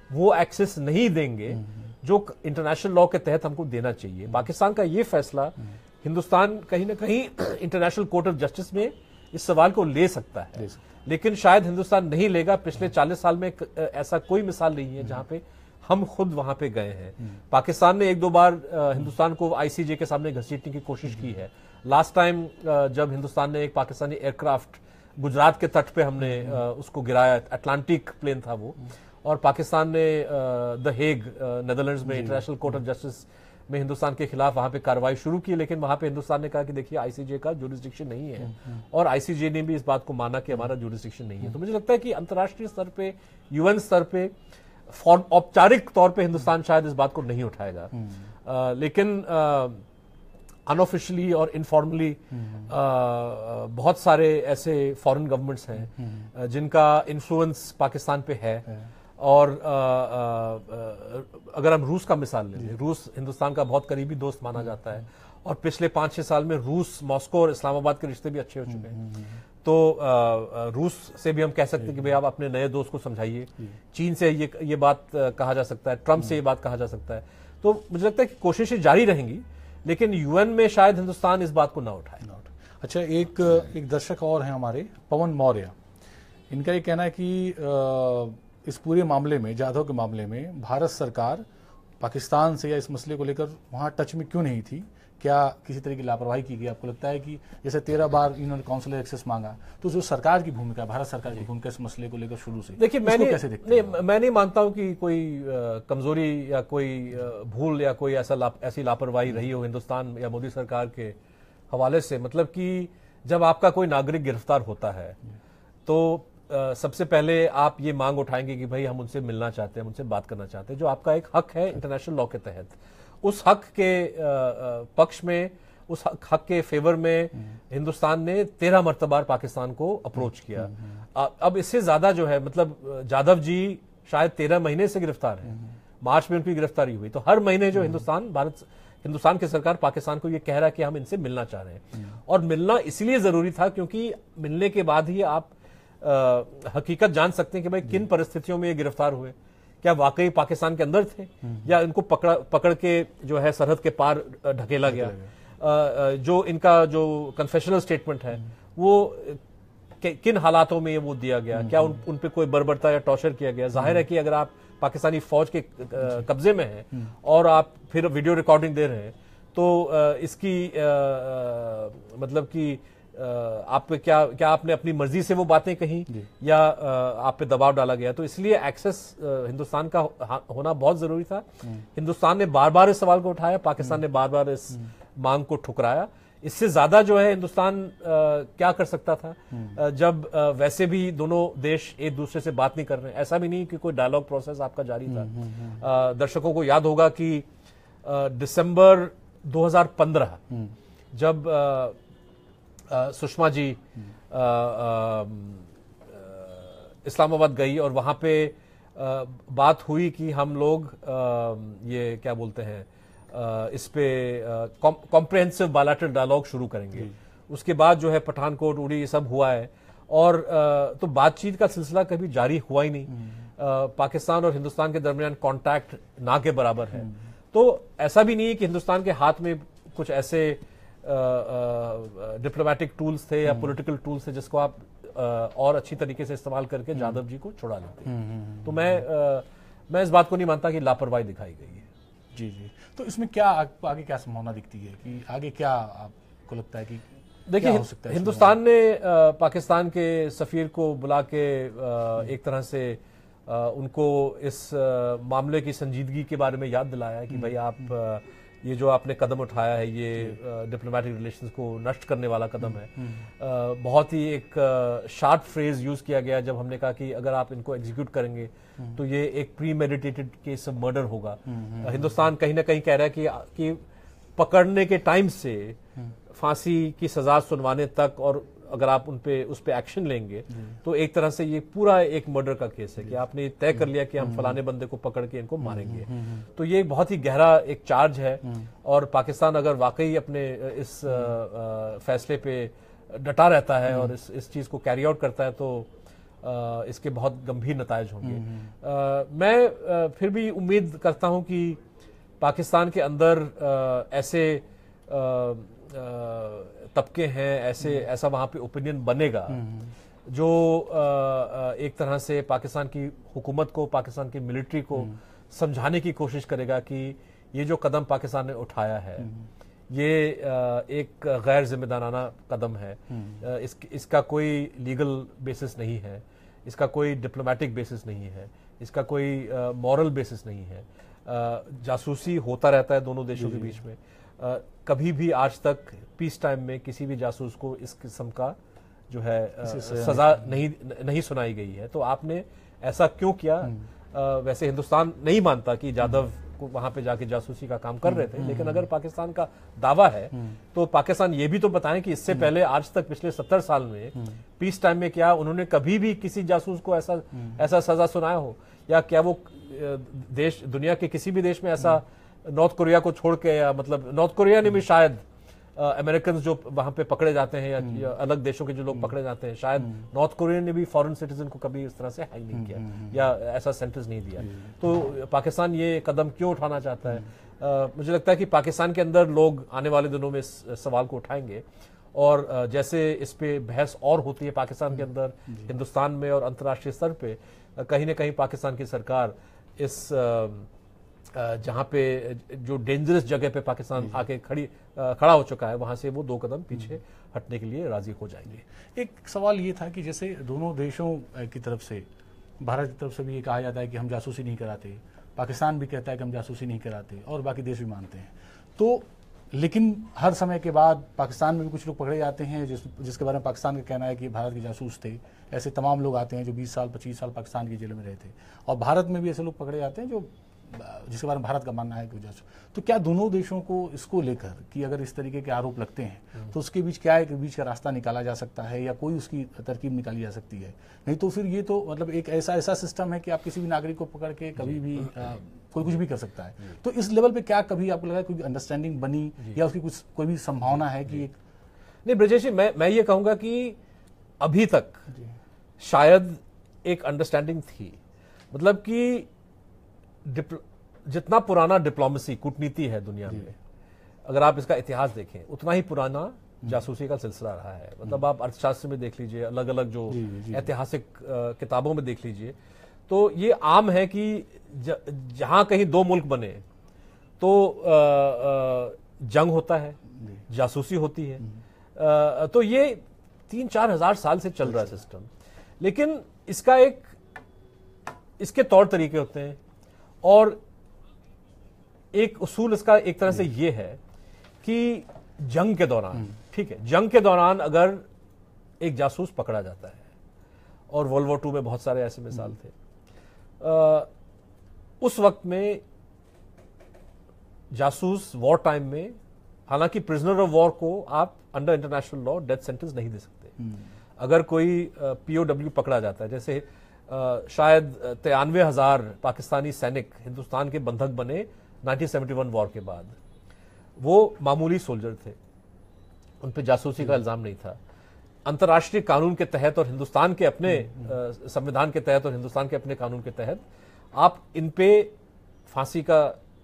वो एक्सेस नहीं देंगे जो इंटरनेशनल लॉ के तहत हमको देना चाहिए। पाकिस्तान का ये फैसला हिंदुस्तान कहीं ना कहीं इंटरनेशनल कोर्ट ऑफ जस्टिस में इस सवाल को ले सकता है, लेकिन शायद हिंदुस्तान नहीं लेगा। पिछले 40 साल में ऐसा कोई मिसाल नहीं है जहां पे हम खुद वहां पे गए हैं। पाकिस्तान ने एक दो बार हिंदुस्तान को आईसीजे के सामने घसीटने की कोशिश की है। लास्ट टाइम जब हिंदुस्तान ने एक पाकिस्तानी एयरक्राफ्ट गुजरात के तट पे हमने उसको गिराया, अटलांटिक प्लेन था वो, और पाकिस्तान ने द हेग नेदरलैंड्स में इंटरनेशनल कोर्ट ऑफ जस्टिस में हिंदुस्तान के खिलाफ वहां पे कार्रवाई शुरू की, लेकिन वहां पे हिंदुस्तान ने कहा कि देखिए आईसीजे का जुरिस्डिक्शन नहीं है, और आईसीजे ने भी इस बात को माना कि हमारा जुरिस्डिक्शन नहीं है। तो मुझे लगता है कि अंतर्राष्ट्रीय स्तर पे, यूएन स्तर पे औपचारिक तौर पे हिंदुस्तान शायद इस बात को नहीं उठाएगा, लेकिन अनऑफिशियली और इनफॉर्मली बहुत सारे ऐसे फॉरेन गवर्नमेंट्स हैं जिनका इन्फ्लुएंस पाकिस्तान पे है। और अगर हम रूस का मिसाल लें, रूस हिंदुस्तान का बहुत करीबी दोस्त माना जाता है, और पिछले 5-6 साल में रूस, मॉस्को और इस्लामाबाद के रिश्ते भी अच्छे हो चुके हैं। तो रूस से भी हम कह सकते हैं कि भाई आप अपने नए दोस्त को समझाइए। चीन से ये बात कहा जा सकता है, ट्रंप से ये बात कहा जा सकता है। तो मुझे लगता है कि कोशिशें जारी रहेंगी, लेकिन यूएन में शायद हिंदुस्तान इस बात को ना उठाए। अच्छा, एक दर्शक और हैं हमारे, पवन मौर्य। इनका ये कहना है कि इस पूरे मामले में, जाधव के मामले में, भारत सरकार पाकिस्तान से या इस मसले को लेकर वहां टच में क्यों नहीं थी? क्या किसी तरह की लापरवाही की गई? आपको लगता है कि जैसे 13 बार इन्होंने काउंसलर एक्सेस मांगा, तो जो सरकार की भूमिका, भारत सरकार की भूमिका इस मसले को लेकर शुरू से, देखिए मैं नहीं मानता हूं कि कोई कमजोरी या कोई भूल या कोई ऐसी लापरवाही रही हो हिंदुस्तान या मोदी सरकार के हवाले से। मतलब कि जब आपका कोई नागरिक गिरफ्तार होता है तो सबसे पहले आप ये मांग उठाएंगे कि भाई हम उनसे मिलना चाहते हैं, उनसे बात करना चाहते हैं, जो आपका एक हक है इंटरनेशनल लॉ के तहत। उस हक के पक्ष में, उस हक के फेवर में हिंदुस्तान ने 13 मरतबार पाकिस्तान को अप्रोच किया। अब इससे ज्यादा जो है, मतलब जाधव जी शायद 13 महीने से गिरफ्तार हैं, मार्च में उनकी गिरफ्तारी हुई, तो हर महीने जो हिंदुस्तान की सरकार पाकिस्तान को ये कह रहा है कि हम इनसे मिलना चाह रहे हैं। और मिलना इसलिए जरूरी था क्योंकि मिलने के बाद ही आप हकीकत जान सकते हैं कि भाई किन परिस्थितियों में ये गिरफ्तार हुए, क्या वाकई पाकिस्तान के अंदर थे या इनको पकड़ के जो है सरहद के पार ढकेला गया। जो इनका जो कन्फेशनल स्टेटमेंट है वो किन हालातों में वो दिया गया, क्या उन पे कोई बर्बरता या टॉर्चर किया गया। जाहिर है कि अगर आप पाकिस्तानी फौज के कब्जे में हैं और आप फिर वीडियो रिकॉर्डिंग दे रहे हैं तो इसकी मतलब कि आप पे क्या आपने अपनी मर्जी से वो बातें कही या आप पे दबाव डाला गया। तो इसलिए एक्सेस हिंदुस्तान का होना बहुत जरूरी था। हिंदुस्तान ने बार बार इस सवाल को उठाया, पाकिस्तान ने बार बार इस मांग को ठुकराया। इससे ज्यादा जो है हिंदुस्तान क्या कर सकता था जब वैसे भी दोनों देश एक दूसरे से बात नहीं कर रहे हैं। ऐसा भी नहीं कि कोई डायलॉग प्रोसेस आपका जारी था। दर्शकों को याद होगा कि दिसंबर 2015 जब सुषमा जी इस्लामाबाद गई और वहां पे बात हुई कि हम लोग ये क्या बोलते हैं इस पे कॉम्प्रिहेंसिव बायलैटरल डायलॉग शुरू करेंगे। उसके बाद जो है पठानकोट, उड़ी, ये सब हुआ है और तो बातचीत का सिलसिला कभी जारी हुआ ही नहीं। पाकिस्तान और हिंदुस्तान के दरमियान कांटेक्ट ना के बराबर है। तो ऐसा भी नहीं है कि हिंदुस्तान के हाथ में कुछ ऐसे डिप्लोमेटिक टूल्स थे या पॉलिटिकल टूल्स थे जिसको आप और अच्छी तरीके से इस्तेमाल करके जाधव जी को छुड़ा लेते। तो मैं इस बात को नहीं मानता कि लापरवाही दिखाई गई है। जी जी। तो इसमें क्या आगे क्या संभावना दिखती है कि आगे क्या आपको लगता है कि देखिए, क्या हो सकता है हिंदुस्तान ने पाकिस्तान के सफीर को बुला के एक तरह से उनको इस मामले की संजीदगी के बारे में याद दिलाया है कि भाई आप ये जो आपने कदम उठाया है ये डिप्लोमेटिक रिलेशंस को नष्ट करने वाला कदम है। बहुत ही एक शार्प फ्रेज यूज किया गया जब हमने कहा कि अगर आप इनको एग्जीक्यूट करेंगे तो ये एक pre meditated case of murder होगा। हिंदुस्तान कहीं ना कहीं कह रहा है कि पकड़ने के टाइम से फांसी की सजा सुनवाने तक, और अगर आप उस पे एक्शन लेंगे तो एक तरह से ये पूरा एक मर्डर का केस है कि आपने तय कर लिया कि हम फलाने बंदे को पकड़ के इनको मारेंगे। तो ये बहुत ही गहरा एक चार्ज है, और पाकिस्तान अगर वाकई अपने इस फैसले पे डटा रहता है और इस चीज को कैरी आउट करता है तो इसके बहुत गंभीर नतायज होंगे। मैं फिर भी उम्मीद करता हूं कि पाकिस्तान के अंदर ऐसे तबके हैं, ऐसा वहां पे ओपिनियन बनेगा जो एक तरह से पाकिस्तान की हुकूमत को, पाकिस्तान की मिलिट्री को समझाने की कोशिश करेगा कि ये जो कदम पाकिस्तान ने उठाया है ये एक गैर जिम्मेदाराना कदम है। इसका कोई लीगल बेसिस नहीं है, इसका कोई डिप्लोमेटिक बेसिस नहीं है, इसका कोई मॉरल बेसिस नहीं है। जासूसी होता रहता है दोनों देशों के बीच में। कभी भी आज तक पीस टाइम में किसी भी जासूस को इस किस्म का जो है सजा नहीं सुनाई गई है। तो आपने ऐसा क्यों किया? वैसे हिंदुस्तान नहीं मानता कि जाधव को वहां पे जाके जासूसी का काम कर रहे थे, लेकिन अगर पाकिस्तान का दावा है तो पाकिस्तान ये भी तो बताएं कि इससे पहले आज तक पिछले 70 साल में पीस टाइम में क्या उन्होंने कभी भी किसी जासूस को ऐसा सजा सुनाया हो, या क्या वो देश दुनिया के किसी भी देश में ऐसा नॉर्थ कोरिया को छोड़ के, या मतलब नॉर्थ कोरिया ने भी शायद अमेरिकन जो वहां पे पकड़े जाते हैं या अलग देशों के जो लोग पकड़े जाते हैं, शायद नॉर्थ कोरिया ने भी फॉरेन सिटीजन को कभी इस तरह से हैंग नहीं किया या ऐसा सेंटेंस नहीं दिया। तो पाकिस्तान ये कदम क्यों उठाना चाहता है? मुझे लगता है कि पाकिस्तान के अंदर लोग आने वाले दिनों में इस सवाल को उठाएंगे, और जैसे इस पे बहस और होती है पाकिस्तान के अंदर, हिंदुस्तान में और अंतर्राष्ट्रीय स्तर पे, कहीं ना कहीं पाकिस्तान की सरकार इस जहां पे जो डेंजरस जगह पे पाकिस्तान आके खड़ा हो चुका है, वहां से वो 2 कदम पीछे हटने के लिए राजी हो जाएंगे। एक सवाल ये था कि जैसे दोनों देशों की तरफ से, भारत की तरफ से भी ये कहा जाता है कि हम जासूसी नहीं कराते, पाकिस्तान भी कहता है कि हम जासूसी नहीं कराते, और बाकी देश भी मानते हैं। तो लेकिन हर समय के बाद पाकिस्तान में भी कुछ लोग पकड़े जाते हैं जिसके बारे में पाकिस्तान का कहना है कि भारत के जासूस थे। ऐसे तमाम लोग आते हैं जो 20 साल 25 साल पाकिस्तान की जेल में रहे थे, और भारत में भी ऐसे लोग पकड़े जाते हैं जो जिसके बारे में भारत का मानना है कि जासूस। तो क्या दोनों देशों को इसको लेकर कि अगर इस तरीके के आरोप लगते हैं तो उसके बीच क्या एक बीच का रास्ता निकाला जा सकता है, या कोई उसकी तरकीब निकाली जा सकती है? नहीं तो फिर ये तो मतलब एक ऐसा सिस्टम है कि आप किसी भी नागरिक को पकड़ के कभी भी कोई कुछ भी कर सकता है। तो इस लेवल पे क्या कभी आपको लगा कोई अंडरस्टैंडिंग बनी, या उसकी कुछ कोई भी संभावना है कि नहीं ब्रजेश जी, मैं ये कहूंगा कि अभी तक शायद एक अंडरस्टैंडिंग थी। मतलब कि जितना पुराना डिप्लोमेसी, कूटनीति है दुनिया में, अगर आप इसका इतिहास देखें, उतना ही पुराना जासूसी का सिलसिला रहा है। मतलब आप अर्थशास्त्र में देख लीजिए, अलग अलग जो ऐतिहासिक किताबों में देख लीजिए, तो ये आम है कि जहां कहीं 2 मुल्क बने तो जंग होता है, जासूसी होती है। तो ये 3-4 हजार साल से चल रहा है सिस्टम। लेकिन इसके तौर तरीके होते हैं, और एक उसूल इसका एक तरह से ये है कि जंग के दौरान, ठीक है, जंग के दौरान अगर एक जासूस पकड़ा जाता है, और वर्ल्ड वॉर 2 में बहुत सारे ऐसे मिसाल थे, उस वक्त में जासूस वॉर टाइम में, हालांकि प्रिजनर ऑफ वॉर को आप under international law death sentence नहीं दे सकते। अगर कोई पीओडब्ल्यू पकड़ा जाता है, जैसे शायद 93,000 पाकिस्तानी सैनिक हिंदुस्तान के बंधक बने 1971 वॉर के बाद, वो मामूली सोल्जर थे, उन पे जासूसी का इल्जाम नहीं था। अंतर्राष्ट्रीय कानून के तहत और हिंदुस्तान के अपने संविधान के तहत और हिंदुस्तान के अपने कानून के तहत आप इन पे फांसी का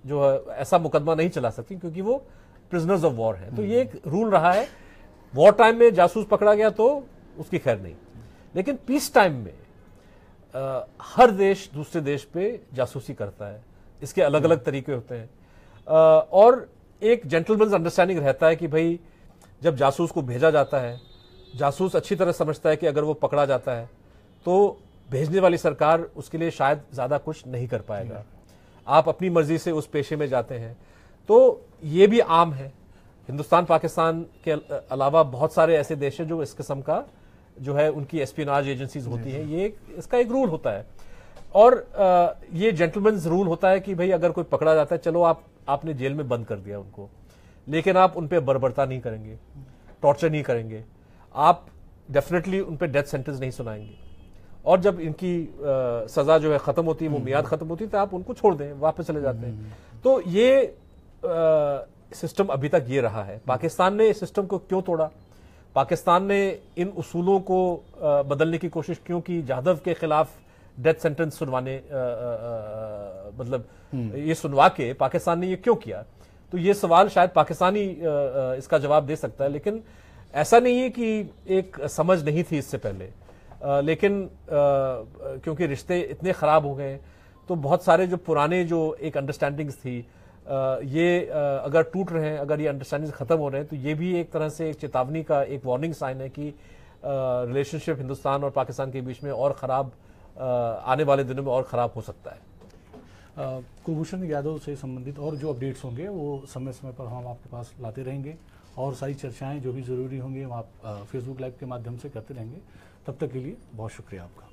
जो है ऐसा मुकदमा नहीं चला सकती, क्योंकि वो प्रिजनर्स ऑफ वॉर हैं। तो ये एक रूल रहा है। वॉर टाइम में जासूस पकड़ा गया तो उसकी खैर नहीं, लेकिन पीस टाइम में हर देश दूसरे देश पे जासूसी करता है। इसके अलग अलग तरीके होते हैं, और एक जेंटलमैन्स अंडरस्टैंडिंग रहता है कि भाई जब जासूस को भेजा जाता है, जासूस अच्छी तरह समझता है कि अगर वो पकड़ा जाता है तो भेजने वाली सरकार उसके लिए शायद ज़्यादा कुछ नहीं कर पाएगा। आप अपनी मर्जी से उस पेशे में जाते हैं, तो ये भी आम है। हिंदुस्तान पाकिस्तान के अलावा बहुत सारे ऐसे देश हैं जो इस किस्म का जो है उनकी एस्पियोनाज एजेंसीज होती हैं। ये इसका एक रूल होता है और ये जेंटलमैन्स रूल होता है कि भाई अगर कोई पकड़ा जाता है, चलो आपने जेल में बंद कर दिया उनको, लेकिन आप उन पर बर्बरता नहीं करेंगे, टॉर्चर नहीं करेंगे, आप डेफिनेटली उन पर डेथ सेंटेंस नहीं सुनाएंगे, और जब इनकी सजा जो है खत्म होती है, वो मियाद खत्म होती है, तो आप उनको छोड़ दें, वापस चले जाते हैं। तो ये सिस्टम अभी तक ये रहा है। पाकिस्तान ने इस सिस्टम को क्यों तोड़ा? पाकिस्तान ने इन उसूलों को बदलने की कोशिश क्यों की? जाधव के खिलाफ डेथ सेंटेंस सुनवाने मतलब ये सुनवा के पाकिस्तान ने ये क्यों किया? तो ये सवाल शायद पाकिस्तानी इसका जवाब दे सकता है, लेकिन ऐसा नहीं है कि एक समझ नहीं थी इससे पहले, लेकिन क्योंकि रिश्ते इतने खराब हो गए तो बहुत सारे जो पुराने जो एक अंडरस्टैंडिंग्स थी ये अगर टूट रहे हैं, अगर ये अंडरस्टैंडिंग खत्म हो रहे हैं, तो ये भी एक तरह से एक चेतावनी का एक वार्निंग साइन है कि रिलेशनशिप हिंदुस्तान और पाकिस्तान के बीच में और खराब आने वाले दिनों में और खराब हो सकता है। कुलभूषण यादव से संबंधित और जो अपडेट्स होंगे वो समय समय पर हम आपके पास लाते रहेंगे, और सारी चर्चाएं जो भी ज़रूरी होंगी हम आप फेसबुक लाइव के माध्यम से करते रहेंगे। तब तक के लिए बहुत शुक्रिया आपका।